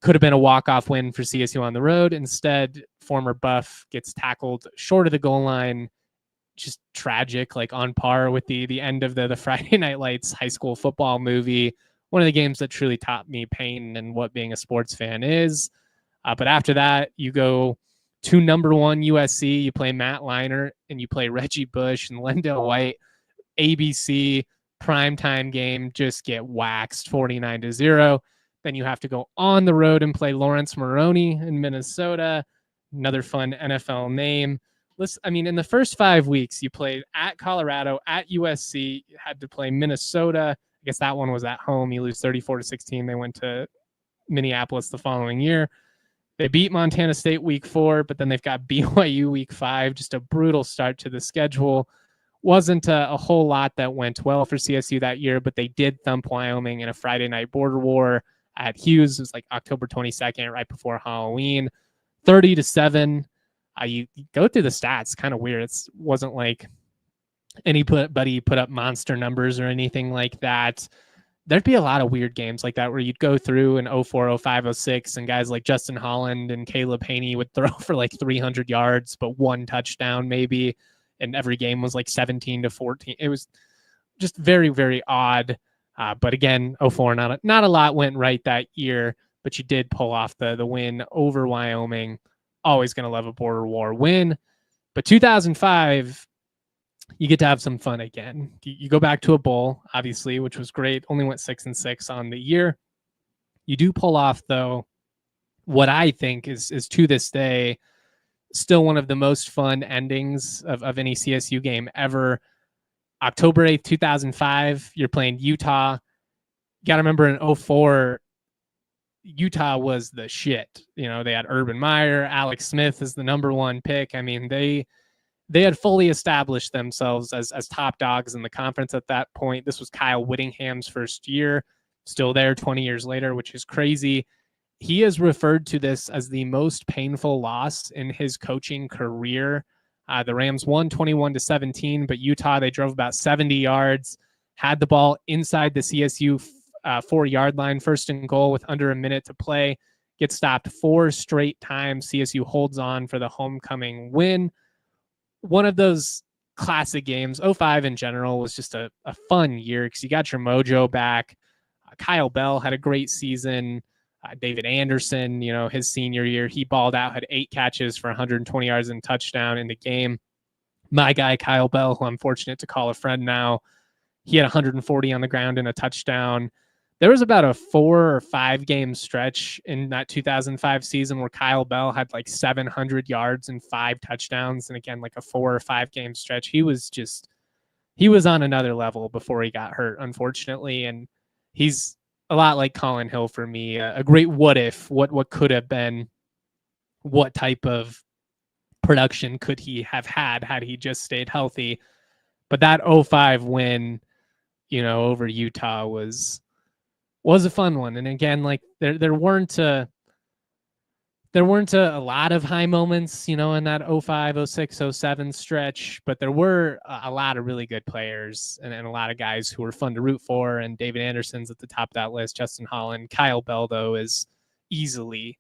could have been a walk-off win for CSU on the road. Instead, former Buff gets tackled short of the goal line. Just tragic, like on par with the end of the Friday Night Lights high school football movie. One of the games that truly taught me pain and what being a sports fan is. But after that, you go to number 1 USC. You play Matt Leinart and you play Reggie Bush and Lendell White. ABC primetime game, just get waxed 49-0. Then you have to go on the road and play Lawrence Maroney in Minnesota. Another fun NFL name. In the first 5 weeks, you played at Colorado, at USC. You had to play Minnesota. I guess that one was at home. You lose 34-16. They went to Minneapolis the following year. They beat Montana State week 4, but then they've got BYU week 5. Just a brutal start to the schedule. Wasn't a whole lot that went well for CSU that year, but they did thump Wyoming in a Friday night border war at Hughes. It was like October 22nd, right before Halloween. 30-7. You go through the stats, kind of weird. It wasn't like anybody put up monster numbers or anything like that. There'd be a lot of weird games like that where you'd go through in 04, 05, 06, and guys like Justin Holland and Caleb Haney would throw for like 300 yards, but 1 touchdown maybe, and every game was like 17-14. It was just very, very odd. But again, 04, not a lot went right that year, but you did pull off the win over Wyoming. Always going to love a border war win. But 2005, you get to have some fun again. You go back to a bowl, obviously, which was great. Only went 6-6 on the year. You do pull off, though, what I think is to this day still one of the most fun endings of any CSU game ever. October 8th, 2005, you're playing Utah. You got to remember in 04, Utah was the shit. They had Urban Meyer, Alex Smith is the number 1 pick. I mean, they had fully established themselves as top dogs in the conference at that point. This was Kyle Whittingham's first year, still there 20 years later, which is crazy. He has referred to this as the most painful loss in his coaching career. The Rams won 21-17, but Utah, they drove about 70 yards. had the ball inside the CSU 4-yard line, first and goal with under a minute to play, gets stopped 4 straight times. CSU holds on for the homecoming win. One of those classic games. 05 in general was just a fun year because you got your mojo back. Kyle Bell had a great season. David Anderson, his senior year, he balled out, had 8 catches for 120 yards and touchdown in the game. My guy, Kyle Bell, who I'm fortunate to call a friend now, he had 140 on the ground and a touchdown. There was about a 4 or 5 game stretch in that 2005 season where Kyle Bell had like 700 yards and 5 touchdowns. And again, like a 4 or 5 game stretch. He was on another level before he got hurt, unfortunately. And he's a lot like Colin Hill for me, a great what if, what could have been, what type of production could he have had he just stayed healthy. But that 05 win, over Utah was a fun one. And again, like there weren't a lot of high moments, in that 05, 06, 07 stretch, but there were a lot of really good players and a lot of guys who were fun to root for. And David Anderson's at the top of that list, Justin Holland. Kyle Bell, though, is easily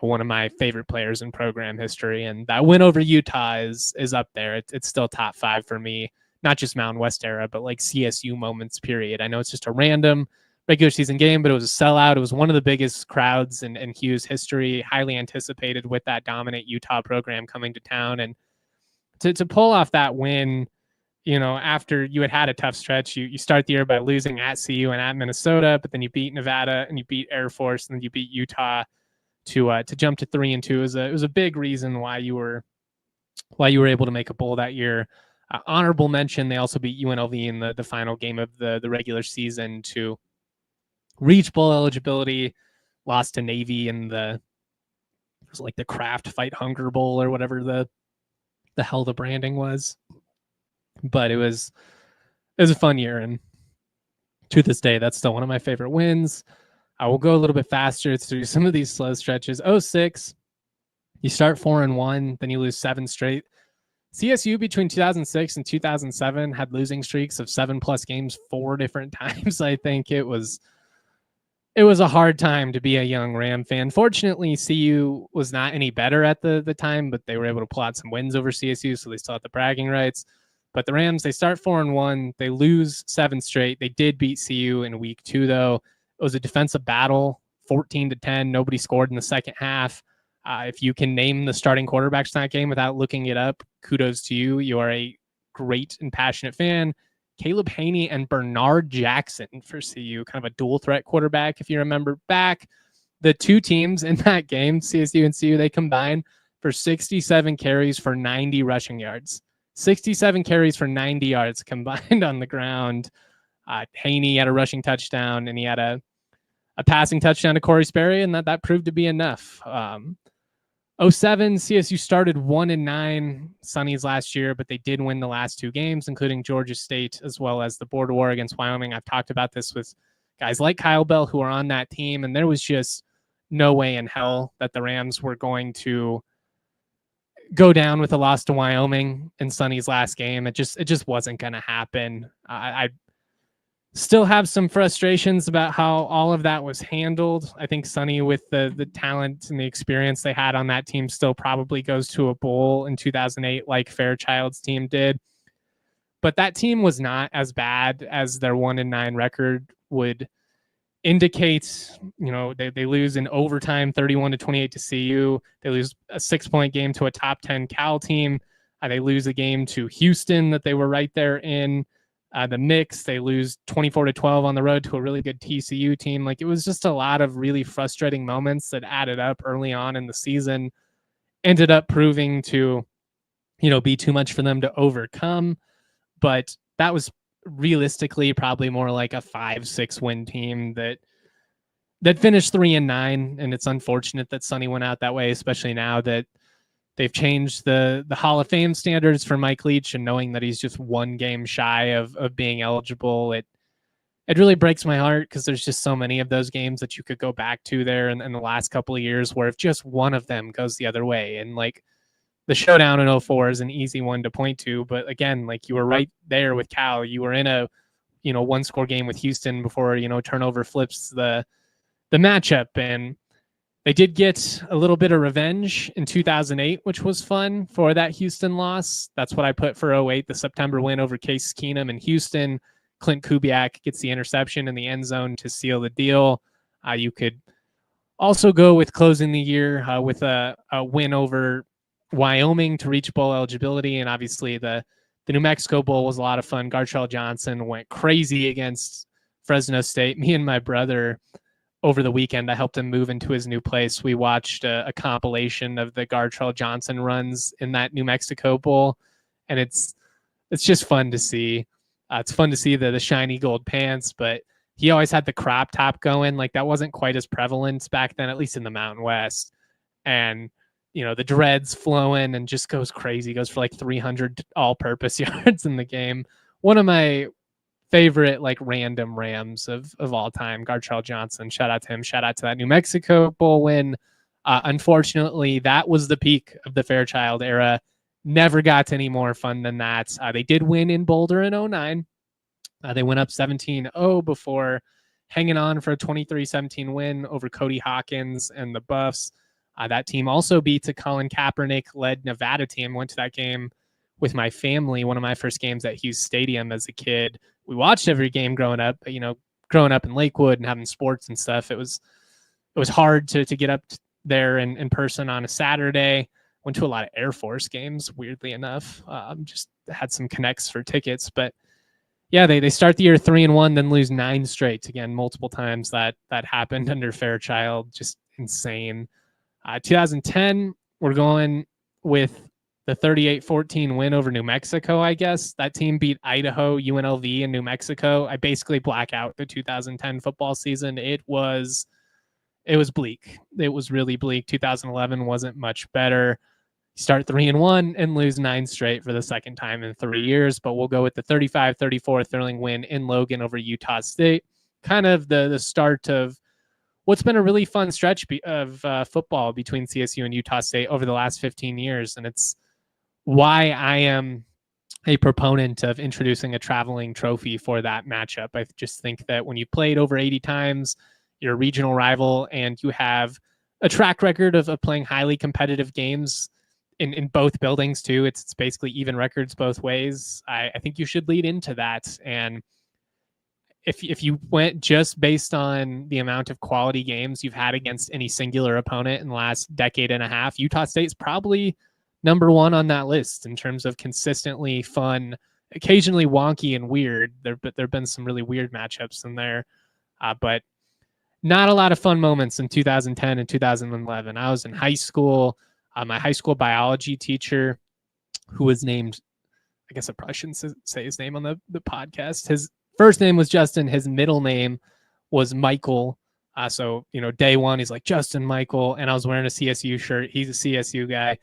one of my favorite players in program history. And that win over Utah is up there. It's still top 5 for me, not just Mountain West era, but like CSU moments, period. I know it's just a random regular season game, but it was a sellout. It was one of the biggest crowds in Hugh's history, highly anticipated with that dominant Utah program coming to town. And to pull off that win, after you had a tough stretch, you start the year by losing at CU and at Minnesota, but then you beat Nevada and you beat Air Force and then you beat Utah to jump to 3-2. It was a big reason why you were able to make a bowl that year. Honorable mention, they also beat UNLV in the final game of the regular season to reach bowl eligibility, lost to Navy in it was like the Kraft Fight Hunger Bowl or whatever the hell the branding was. But it was a fun year, and to this day, that's still one of my favorite wins. I will go a little bit faster through some of these slow stretches. 06, you start 4-1, then you lose 7 straight. CSU between 2006 and 2007 had losing streaks of 7+ games 4 different times. I think it was a hard time to be a young Ram fan. Fortunately, CU was not any better at the time, but they were able to pull out some wins over CSU, so they still had the bragging rights. But the Rams, they start 4-1. They lose 7 straight. They did beat CU in week 2, though. It was a defensive battle, 14-10. Nobody scored in the second half. If you can name the starting quarterbacks in that game without looking it up, kudos to you. You are a great and passionate fan. Caleb Haney and Bernard Jackson for CU, kind of a dual threat quarterback. If you remember back, the 2 teams in that game, CSU and CU, they combined for 67 carries for 90 rushing yards. 67 carries for 90 yards combined on the ground. Haney had a rushing touchdown, and he had a passing touchdown to Corey Sperry, and that proved to be enough. 07, CSU started 1-9, Sonny's last year, but they did win the last 2 games, including Georgia State, as well as the border war against Wyoming. I've talked about this with guys like Kyle Bell who are on that team, and there was just no way in hell that the Rams were going to go down with a loss to Wyoming in Sonny's last game. It just wasn't going to happen. I still have some frustrations about how all of that was handled. I think Sonny, with the talent and the experience they had on that team, still probably goes to a bowl in 2008 like Fairchild's team did. But that team was not as bad as their 1-9 record would indicate. They lose in overtime 31-28 to CU. They lose a 6-point game to a top 10 Cal team. They lose a game to Houston that they were right there in the mix. They lose 24-12 on the road to a really good TCU team. Like, it was just a lot of really frustrating moments that added up early on in the season, ended up proving to, be too much for them to overcome. But that was realistically probably more like a 5-6 win team that finished 3-9. And it's unfortunate that Sonny went out that way, especially now that they've changed the Hall of Fame standards for Mike Leach, and knowing that he's just 1 game shy of being eligible, it really breaks my heart, because there's just so many of those games that you could go back to there in the last couple of years where if just one of them goes the other way. And like, the showdown in 04 is an easy one to point to, but again, like, you were right there with Cal. You were in a one score game with Houston before, turnover flips the matchup. And they did get a little bit of revenge in 2008, which was fun for that Houston loss. That's what I put for 08, the September win over Case Keenum in Houston. Clint Kubiak gets the interception in the end zone to seal the deal. You could also go with closing the year with a win over Wyoming to reach bowl eligibility. And obviously the New Mexico Bowl was a lot of fun. Gartrell-Johnson went crazy against Fresno State. Me and my brother, over the weekend, I helped him move into his new place. We watched a compilation of the Gartrell-Johnson runs in that New Mexico Bowl, and it's just fun to see. It's fun to see the shiny gold pants, but he always had the crop top going. Like, that wasn't quite as prevalent back then, at least in the Mountain West. And, the dreads flowing and just goes crazy. Goes for like 300 all-purpose yards in the game. One of my favorite random Rams of all time, Gartrell-Johnson. Shout out to him. Shout out to that New Mexico Bowl win. Unfortunately, that was the peak of the Fairchild era. Never got any more fun than that. They did win in Boulder in 09. They went up 17-0 before hanging on for a 23-17 win over Cody Hawkins and the Buffs. That team also beat a Colin Kaepernick-led Nevada team. Went to that game with my family, one of my first games at Hughes Stadium as a kid. We watched every game growing up, growing up in Lakewood and having sports and stuff. It was hard to get up there in person on a Saturday. Went to a lot of Air Force games, weirdly enough. Just had some connects for tickets. But yeah, they start the year 3-1, then lose 9 straight. Again, multiple times that happened under Fairchild. Just insane. 2010, we're going with the 38-14 win over New Mexico, I guess. That team beat Idaho, UNLV, and New Mexico. I basically black out the 2010 football season. It was bleak. It was really bleak. 2011 wasn't much better. Start 3-1 and lose 9 straight for the second time in 3 years. But we'll go with the 35-34 thrilling win in Logan over Utah State. Kind of the start of what's been a really fun stretch of football between CSU and Utah State over the last 15 years. And it's why I am a proponent of introducing a traveling trophy for that matchup. I just think that when you've played over 80 times, you're a regional rival, and you have a track record of playing highly competitive games in both buildings too. It's basically even records both ways. I think you should lead into that. And if you went just based on the amount of quality games you've had against any singular opponent in the last decade and a half, Utah State's probably number one on that list in terms of consistently fun, occasionally wonky and weird. There've been some really weird matchups in there, but not a lot of fun moments in 2010 and 2011. I was in high school. My high school biology teacher, who was named, I guess I probably shouldn't say his name on the podcast. His first name was Justin. His middle name was Michael. So, day one, he's like, Justin Michael. And I was wearing a CSU shirt. He's a CSU guy.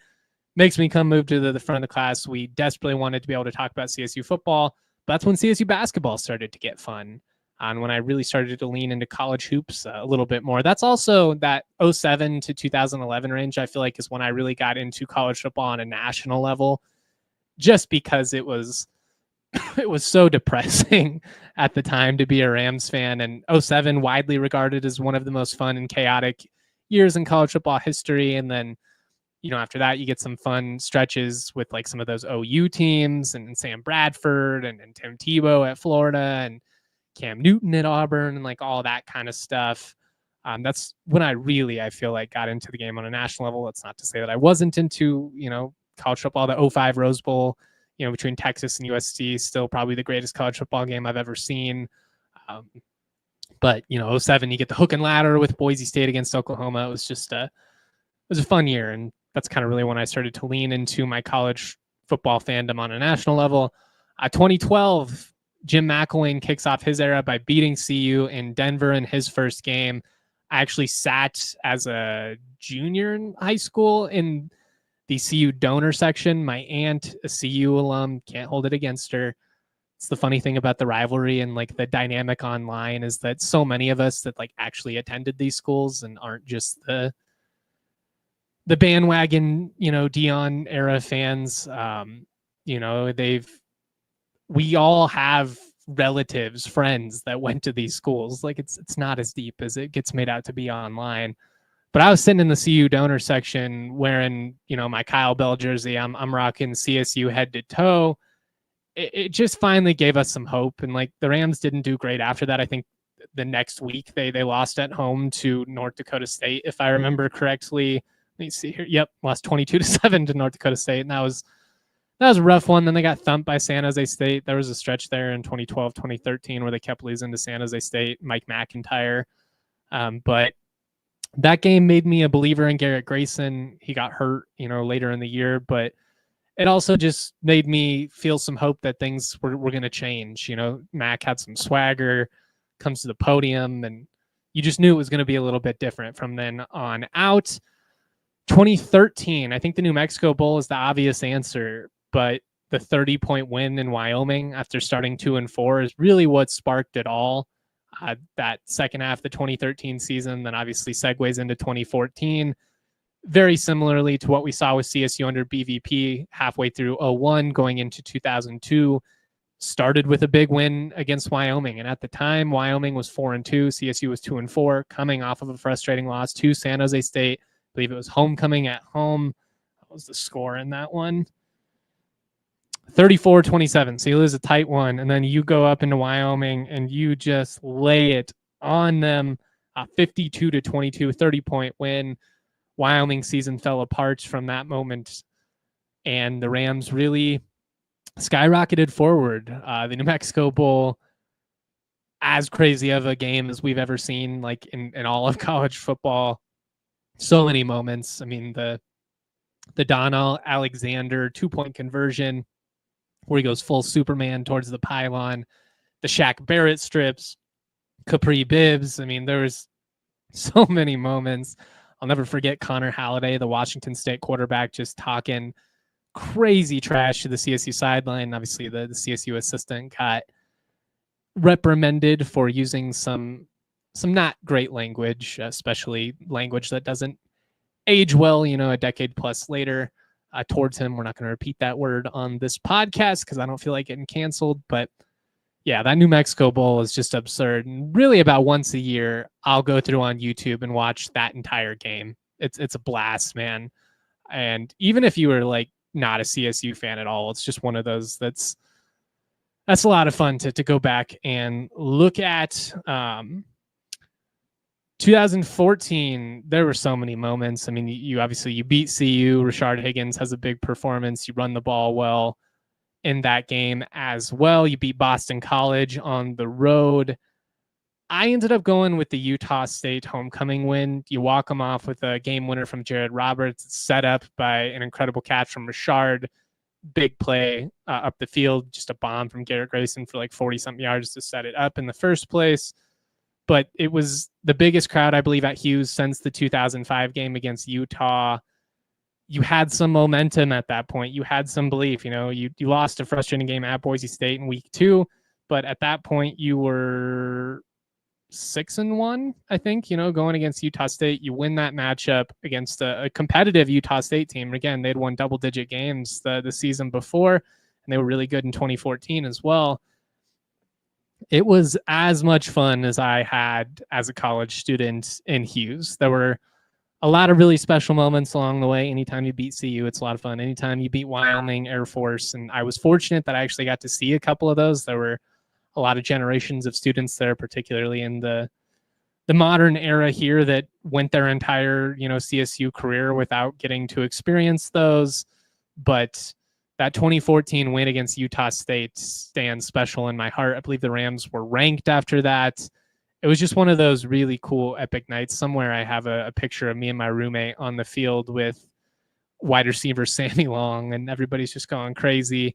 Makes me come move to the front of the class. We desperately wanted to be able to talk about CSU football. But that's when CSU basketball started to get fun. And when I really started to lean into college hoops a little bit more. That's also that 07 to 2011 range, I feel like, is when I really got into college football on a national level, just because it was so depressing at the time to be a Rams fan. And 07 widely regarded as one of the most fun and chaotic years in college football history. And then, after that, you get some fun stretches with like some of those OU teams and Sam Bradford and Tim Tebow at Florida and Cam Newton at Auburn and like all that kind of stuff. That's when I feel like got into the game on a national level. That's not to say that I wasn't into, college football. The 05 Rose Bowl, between Texas and USC, still probably the greatest college football game I've ever seen. But 07, you get the hook and ladder with Boise State against Oklahoma. It was just it was a fun year. And that's kind of really when I started to lean into my college football fandom on a national level. 2012, Jim McElwain kicks off his era by beating CU in Denver in his first game. I actually sat as a junior in high school in the CU donor section. My aunt, a CU alum, can't hold it against her. It's the funny thing about the rivalry and like the dynamic online is that so many of us that like actually attended these schools and aren't just the bandwagon, Dion era fans. We all have relatives, friends that went to these schools. Like it's not as deep as it gets made out to be online. But I was sitting in the CU donor section wearing, my Kyle Bell jersey. I'm rocking CSU head to toe. It just finally gave us some hope. And like the Rams didn't do great after that. I think the next week they lost at home to North Dakota State, if I remember correctly. Let me see here. Yep, lost 22-7 to North Dakota State, and that was a rough one. Then they got thumped by San Jose State. There was a stretch there in 2012, 2013 where they kept losing to San Jose State, Mike McIntyre. But that game made me a believer in Garrett Grayson. He got hurt, later in the year, but it also just made me feel some hope that things were going to change. Mac had some swagger, comes to the podium, and you just knew it was going to be a little bit different from then on out. 2013, I think the New Mexico Bowl is the obvious answer, but the 30-point win in Wyoming after starting 2-4 is really what sparked it all. That second half of the 2013 season, then obviously segues into 2014. Very similarly to what we saw with CSU under BVP halfway through 01 going into 2002, started with a big win against Wyoming. And at the time, Wyoming was 4-2, CSU was 2-4, coming off of a frustrating loss to San Jose State. I believe it was homecoming at home. What was the score in that one? 34-27. So you lose a tight one, and then you go up into Wyoming and you just lay it on them. 52-22, 30-point win. Wyoming season fell apart from that moment, and the Rams really skyrocketed forward. The New Mexico Bowl, as crazy of a game as we've ever seen, like in all of college football. So many moments. I mean, the Donnell Alexander 2-point conversion where he goes full Superman towards the pylon, the Shaq Barrett strips, Capri Bibbs. I mean, there was so many moments. I'll never forget Connor Halliday, the Washington State quarterback, just talking crazy trash to the CSU sideline. Obviously, the CSU assistant got reprimanded for using some not great language, especially language that doesn't age well, a decade plus later. Towards him. We're not going to repeat that word on this podcast because I don't feel like getting canceled. But yeah, that New Mexico Bowl is just absurd. And really about once a year, I'll go through on YouTube and watch that entire game. It's a blast, man. And even if you were like not a CSU fan at all, it's just one of those that's a lot of fun to go back and look at. 2014, there were so many moments. I mean, you beat CU. Rashard Higgins has a big performance. You run the ball well in that game as well. You beat Boston College on the road. I ended up going with the Utah State homecoming win. You walk them off with a game winner from Jared Roberts, set up by an incredible catch from Rashard. Big play up the field, just a bomb from Garrett Grayson for like 40-something yards to set it up in the first place. But it was the biggest crowd, I believe, at Hughes since the 2005 game against Utah. You had some momentum at that point. You had some belief. You lost a frustrating game at Boise State in week 2, but at that point you were 6-1, I think, going against Utah State. You win that matchup against a competitive Utah State team. Again, they'd won double-digit games the season before, and they were really good in 2014 as well. It was as much fun as I had as a college student in Hughes. There were a lot of really special moments along the way. Anytime you beat CU, it's a lot of fun. Anytime you beat Wyoming, Air Force, and I was fortunate that I actually got to see a couple of those. There were a lot of generations of students there, particularly in the modern era here, that went their entire, CSU career without getting to experience those. But that 2014 win against Utah State stands special in my heart. I believe the Rams were ranked after that. It was just one of those really cool, epic nights. Somewhere I have a picture of me and my roommate on the field with wide receiver Sammy Long, and everybody's just going crazy.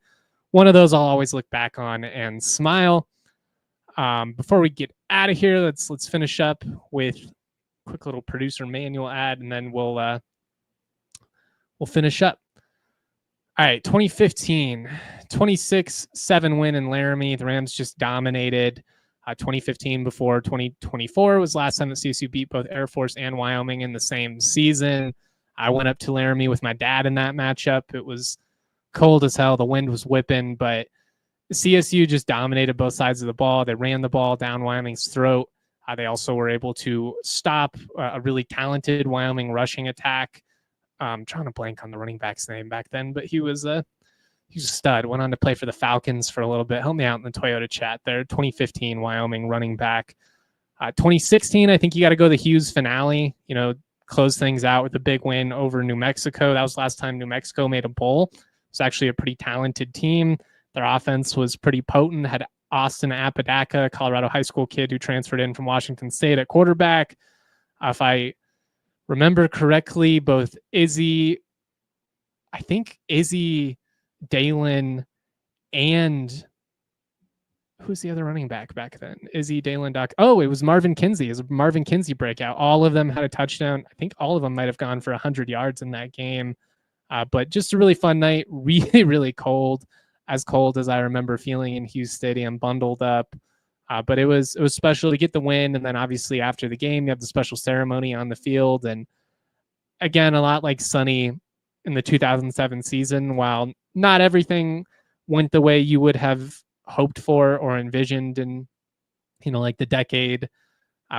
One of those I'll always look back on and smile. Before we get out of here, let's finish up with a quick little producer manual ad, and then we'll finish up. All right, 2015, 26-7 win in Laramie. The Rams just dominated. 2015 before 2024 was last time that CSU beat both Air Force and Wyoming in the same season. I went up to Laramie with my dad in that matchup. It was cold as hell. The wind was whipping, but CSU just dominated both sides of the ball. They ran the ball down Wyoming's throat. They also were able to stop a really talented Wyoming rushing attack. I'm trying to blank on the running back's name back then, but he was a stud. Went on to play for the Falcons for a little bit. Help me out in the Toyota chat there. 2015 Wyoming running back. 2016, I think you got to go the Hughes finale. Close things out with a big win over New Mexico. That was the last time New Mexico made a bowl. It's actually a pretty talented team. Their offense was pretty potent. Had Austin Apodaca, a Colorado high school kid who transferred in from Washington State at quarterback. If I remember correctly, both Izzy, Dalen, and who's the other running back then? Izzy, Dalen, Doc. Oh, it was Marvin Kinsey. It was a Marvin Kinsey breakout. All of them had a touchdown. I think all of them might have gone for 100 yards in that game. But just a really fun night. Really, really cold. As cold as I remember feeling in Hughes Stadium, bundled up. But it was special to get the win. And then obviously after the game, you have the special ceremony on the field. And again, a lot like Sonny in the 2007 season, while not everything went the way you would have hoped for or envisioned in, like the decade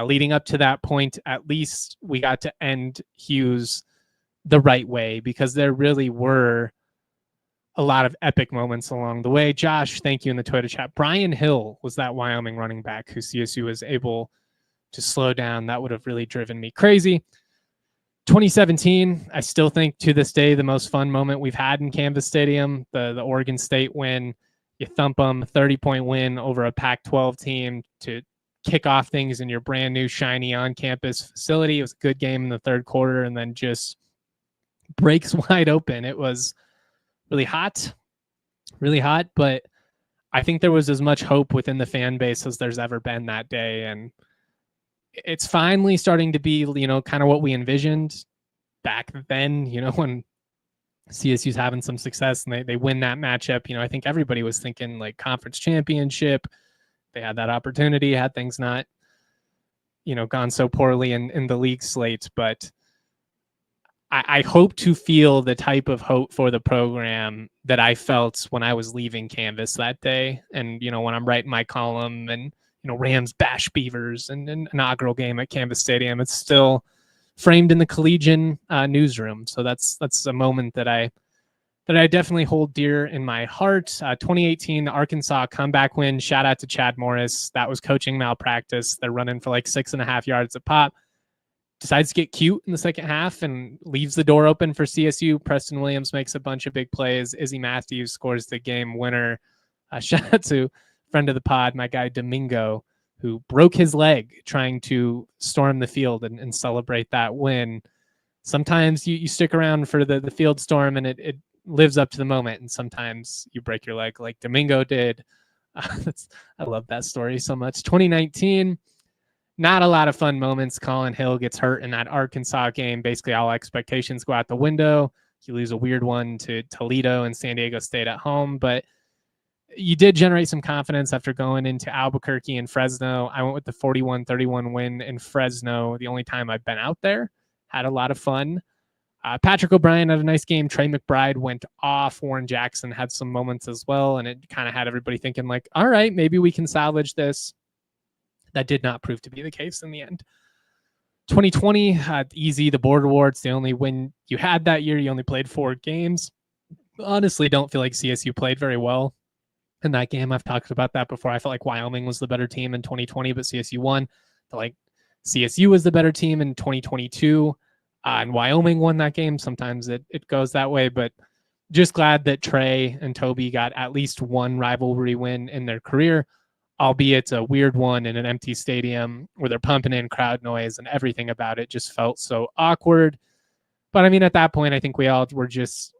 leading up to that point, at least we got to end Hughes the right way, because there really were a lot of epic moments along the way. Josh, thank you in the Twitter chat. Brian Hill was that Wyoming running back who CSU was able to slow down. That would have really driven me crazy. 2017, I still think to this day the most fun moment we've had in Canvas Stadium, the Oregon State win. You thump them, 30-point win over a Pac-12 team to kick off things in your brand new shiny on-campus facility. It was a good game in the third quarter, and then just breaks wide open. It was really hot, but I think there was as much hope within the fan base as there's ever been that day. And it's finally starting to be, kind of what we envisioned back then, when CSU's having some success and they win that matchup. I think everybody was thinking like conference championship. They had that opportunity, had things not, gone so poorly in the league slate. But I hope to feel the type of hope for the program that I felt when I was leaving Canvas that day. And, when I'm writing my column and, Rams bash Beavers and an inaugural game at Canvas Stadium, it's still framed in the Collegian newsroom. So that's a moment that I definitely hold dear in my heart. 2018, the Arkansas comeback win. Shout out to Chad Morris. That was coaching malpractice. They're running for like 6.5 yards a pop. Decides to get cute in the second half and leaves the door open for CSU. Preston Williams makes a bunch of big plays. Izzy Matthews scores the game winner. Shout out to friend of the pod, my guy Domingo, who broke his leg trying to storm the field and celebrate that win. Sometimes you stick around for the field storm and it lives up to the moment, and sometimes you break your leg like Domingo did. I love that story so much. 2019, not a lot of fun moments. Colin Hill gets hurt in that Arkansas game. Basically, all expectations go out the window. You lose a weird one to Toledo and San Diego State at home, but you did generate some confidence after going into Albuquerque and Fresno. I went with the 41-31 win in Fresno. The only time I've been out there. Had a lot of fun. Patrick O'Brien had a nice game. Trey McBride went off. Warren Jackson had some moments as well, and it kind of had everybody thinking like, all right, maybe we can salvage this. That did not prove to be the case in the end. 2020, easy, the Board Awards, the only win you had that year. You only played 4 games. Honestly, don't feel like CSU played very well in that game. I've talked about that before. I felt like Wyoming was the better team in 2020, but CSU won. Like CSU was the better team in 2022, and Wyoming won that game. Sometimes it goes that way, but just glad that Trey and Toby got at least one rivalry win in their career, albeit a weird one in an empty stadium where they're pumping in crowd noise and everything about it just felt so awkward. But I mean, at that point, I think we all were just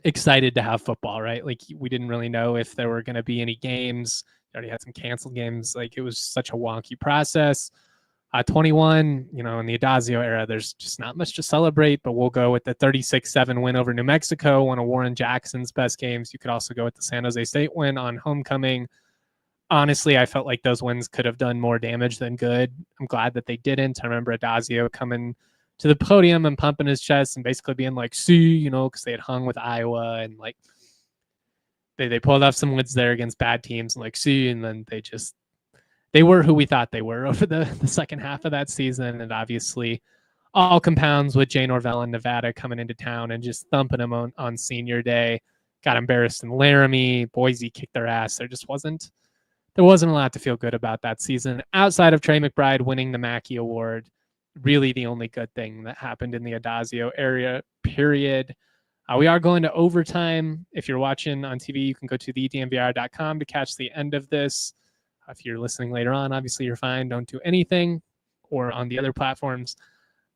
excited to have football, right? Like we didn't really know if there were going to be any games. You already had some canceled games. Like it was such a wonky process. 21, in the Adazio era, there's just not much to celebrate, but we'll go with the 36-7 win over New Mexico, one of Warren Jackson's best games. You could also go with the San Jose State win on homecoming. Honestly, I felt like those wins could have done more damage than good. I'm glad that they didn't. I remember Adazio coming to the podium and pumping his chest and basically being like, see, because they had hung with Iowa, and like they pulled off some wins there against bad teams, and then they were who we thought they were over the second half of that season. And obviously all compounds with Jay Norvell in Nevada coming into town and just thumping them on senior day. Got embarrassed in Laramie. Boise kicked their ass. There wasn't a lot to feel good about that season. Outside of Trey McBride winning the Mackey Award, really the only good thing that happened in the Adazio area, period. We are going to overtime. If you're watching on TV, you can go to thednvr.com to catch the end of this. If you're listening later on, obviously you're fine. Don't do anything. Or on the other platforms.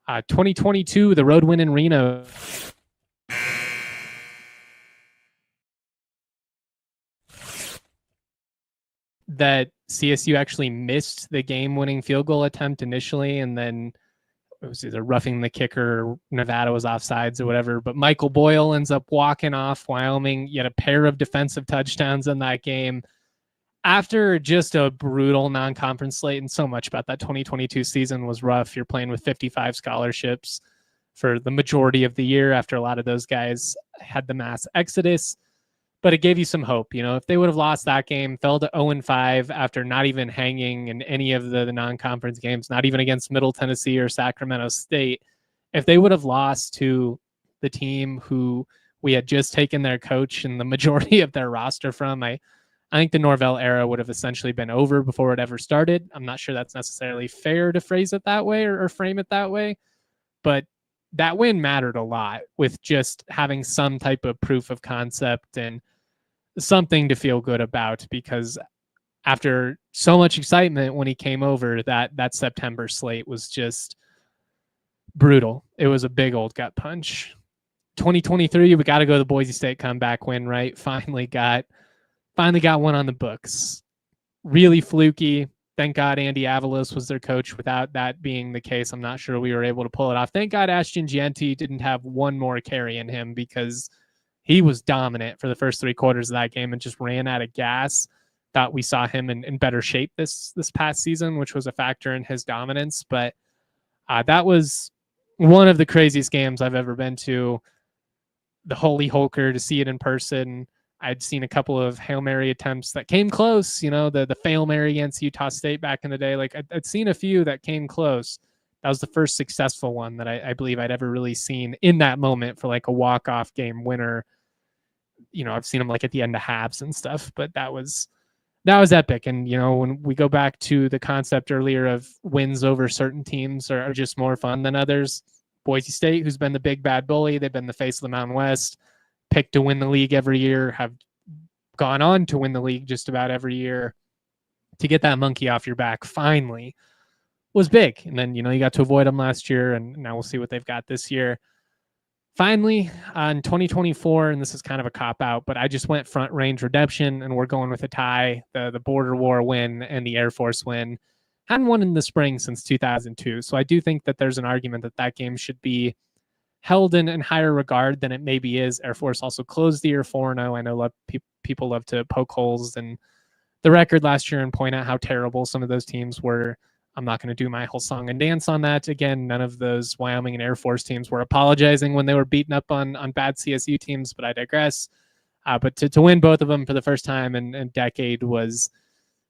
2022, the road win in Reno. That CSU actually missed the game-winning field goal attempt initially, and then it was either roughing the kicker, Nevada was offsides or whatever, but Michael Boyle ends up walking off Wyoming, yet a pair of defensive touchdowns in that game after just a brutal non-conference slate. And so much about that 2022 season was rough. You're playing with 55 scholarships for the majority of the year after a lot of those guys had the mass exodus. But it gave you some hope. If they would have lost that game, fell to 0-5 after not even hanging in any of the non-conference games, not even against Middle Tennessee or Sacramento State, if they would have lost to the team who we had just taken their coach and the majority of their roster from, I think the Norvell era would have essentially been over before it ever started. I'm not sure that's necessarily fair to phrase it that way or frame it that way, but that win mattered a lot with just having some type of proof of concept and something to feel good about, because after so much excitement when he came over, that September slate was just brutal. It was a big old gut punch. 2023, we got to go to the Boise State comeback win, right? Finally got one on the books. Really fluky. Thank God Andy Avalos was their coach. Without that being the case, I'm not sure we were able to pull it off. Thank God Ashton Gianti didn't have one more carry in him, because he was dominant for the first 3 quarters of that game and just ran out of gas. Thought we saw him in better shape this past season, which was a factor in his dominance. But that was one of the craziest games I've ever been to. The Holy Holker, to see it in person. I'd seen a couple of Hail Mary attempts that came close, the Fail Mary against Utah State back in the day. I'd seen a few that came close. That was the first successful one that I believe I'd ever really seen in that moment for a walk-off game winner. I've seen them at the end of halves and stuff, but that was epic. And, when we go back to the concept earlier of wins over certain teams are just more fun than others, Boise State, who's been the big bad bully, they've been the face of the Mountain West, picked to win the league every year, have gone on to win the league just about every year. To get that monkey off your back finally was big. And then, you got to avoid them last year, and now we'll see what they've got this year. Finally, on 2024, and this is kind of a cop-out, but I just went Front Range Redemption, and we're going with a tie, the Border War win and the Air Force win. Hadn't won in the spring since 2002, so I do think that there's an argument that game should be held in higher regard than it maybe is. Air Force also closed the year 4-0. I know people love to poke holes in the record last year and point out how terrible some of those teams were. I'm not going to do my whole song and dance on that. Again, none of those Wyoming and Air Force teams were apologizing when they were beaten up on bad CSU teams, but I digress. But to win both of them for the first time in a decade was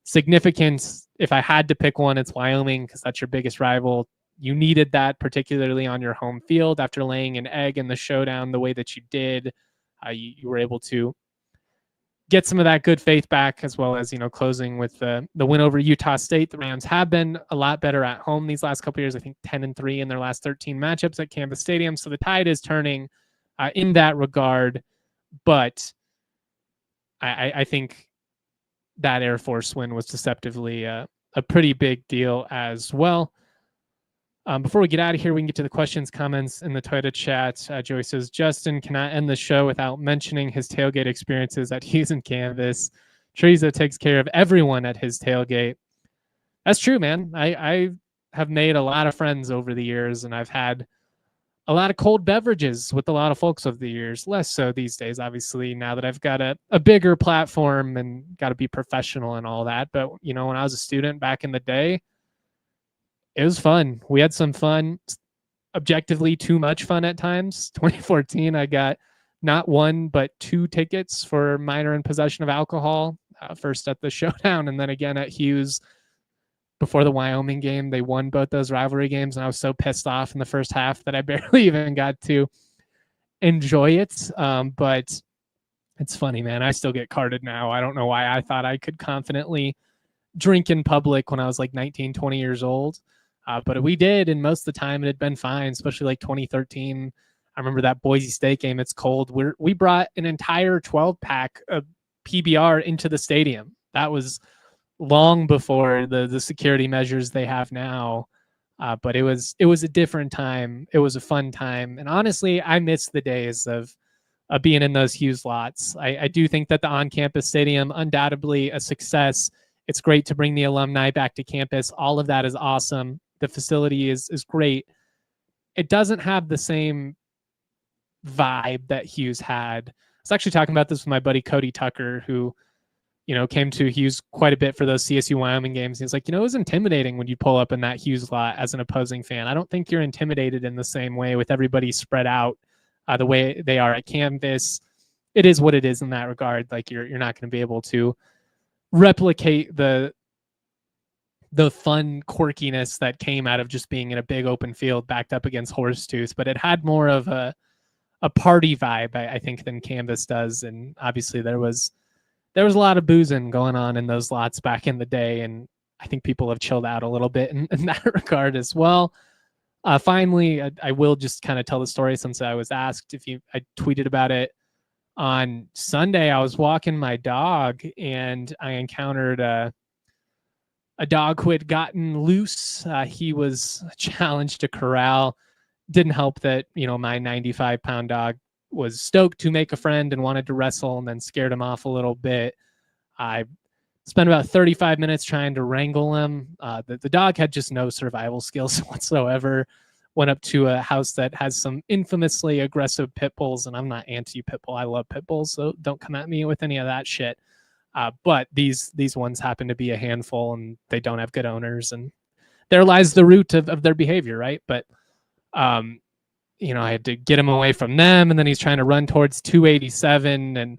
significant. If I had to pick one, it's Wyoming, because that's your biggest rival. You needed that, particularly on your home field after laying an egg in the showdown the way that you did. You were able to get some of that good faith back, as well as, closing with the win over Utah State. The Rams have been a lot better at home these last couple of years. I think 10-3 in their last 13 matchups at Campus Stadium. So the tide is turning in that regard. But I think that Air Force win was deceptively a pretty big deal as well. Before we get out of here, we can get to the questions, comments in the Twitter chat. Joey says, Justin cannot end the show without mentioning his tailgate experiences at Hughes and Canvas. Teresa takes care of everyone at his tailgate. That's true, man. I have made a lot of friends over the years, and I've had a lot of cold beverages with a lot of folks over the years. Less so these days, obviously, now that I've got a bigger platform and got to be professional and all that. But, when I was a student back in the day, it was fun. We had some fun, objectively too much fun at times. 2014, I got not one, but 2 tickets for minor in possession of alcohol, first at the Showdown and then again at Hughes before the Wyoming game. They won both those rivalry games, and I was so pissed off in the first half that I barely even got to enjoy it. But it's funny, man. I still get carded now. I don't know why I thought I could confidently drink in public when I was like 19, 20 years old. But we did, and most of the time it had been fine, especially like 2013. I remember that Boise State game. It's cold. We brought an entire 12-pack of PBR into the stadium. That was long before the security measures they have now. But it was a different time. It was a fun time. And honestly, I miss the days of being in those Hughes lots. I do think that the on-campus stadium, undoubtedly a success. It's great to bring the alumni back to campus. All of that is awesome. The facility is great. It doesn't have the same vibe that Hughes had. I was actually talking about this with my buddy Cody Tucker, who, came to Hughes quite a bit for those CSU Wyoming games. He's like, it was intimidating when you pull up in that Hughes lot as an opposing fan. I don't think you're intimidated in the same way with everybody spread out the way they are at campus. It is what it is in that regard. Like you're not going to be able to replicate the fun quirkiness that came out of just being in a big open field backed up against Horsetooth, but it had more of a party vibe, I think, than Canvas does. And obviously there was a lot of boozing going on in those lots back in the day, and I think people have chilled out a little bit in that regard as well. Finally, I will just kind of tell the story since I was asked. I tweeted about it on Sunday. I was walking my dog and I encountered a dog who had gotten loose. He was challenged to corral. Didn't help that, my 95-pound dog was stoked to make a friend and wanted to wrestle, and then scared him off a little bit. I spent about 35 minutes trying to wrangle him. The dog had just no survival skills whatsoever. Went up to a house that has some infamously aggressive pit bulls, and I'm not anti-pit bull. I love pit bulls, so don't come at me with any of that shit. But these ones happen to be a handful, and they don't have good owners, and there lies the root of their behavior, right? But I had to get him away from them, and then he's trying to run towards 287, and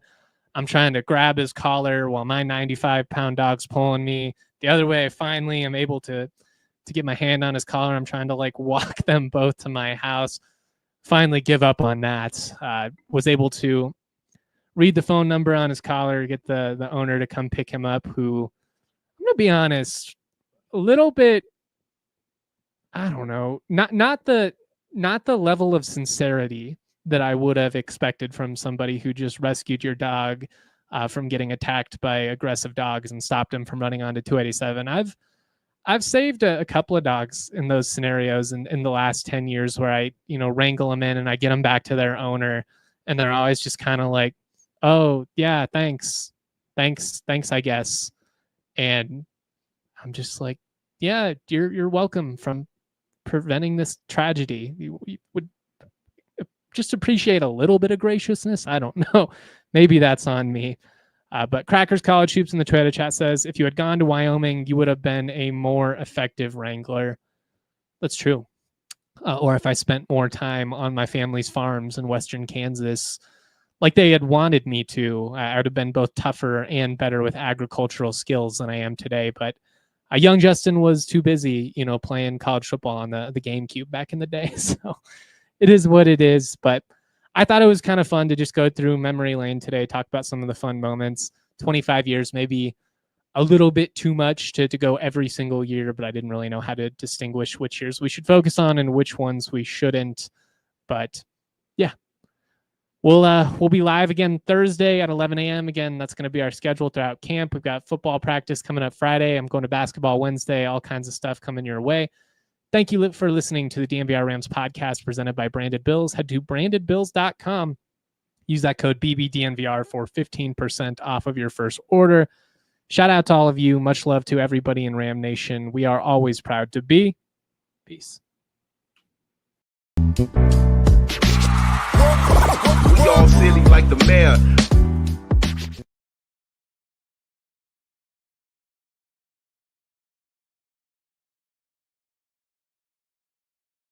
I'm trying to grab his collar while my 95-pound dog's pulling me the other way. Finally, I'm able to get my hand on his collar. I'm trying to walk them both to my house. Finally give up on that. Was able to read the phone number on his collar, get the owner to come pick him up, who, I'm going to be honest, a little bit, I don't know, not the level of sincerity that I would have expected from somebody who just rescued your dog from getting attacked by aggressive dogs and stopped him from running onto 287. I've saved a couple of dogs in those scenarios in the last 10 years where I, wrangle them in and I get them back to their owner, and they're always just kind of like, oh yeah, thanks, I guess. And I'm just like, yeah, you're welcome from preventing this tragedy. You would just appreciate a little bit of graciousness. I don't know. Maybe that's on me. But Crackers College Hoops in the Twitter chat says, if you had gone to Wyoming, you would have been a more effective wrangler. That's true. Or if I spent more time on my family's farms in Western Kansas, like they had wanted me to, I would have been both tougher and better with agricultural skills than I am today. But young Justin was too busy, playing college football on the GameCube back in the day. So it is what it is. But I thought it was kind of fun to just go through memory lane today, talk about some of the fun moments. 25 years, maybe a little bit too much to go every single year, but I didn't really know how to distinguish which years we should focus on and which ones we shouldn't. But yeah, we'll be live again Thursday at 11 a.m. Again, that's going to be our schedule throughout camp. We've got football practice coming up Friday. I'm going to basketball Wednesday, all kinds of stuff coming your way. Thank you for listening to the DNVR Rams podcast presented by Branded Bills. Head to brandedbills.com. Use that code BBDNVR for 15% off of your first order. Shout out to all of you. Much love to everybody in Ram Nation. We are always proud to be. Peace. We all silly like the mayor.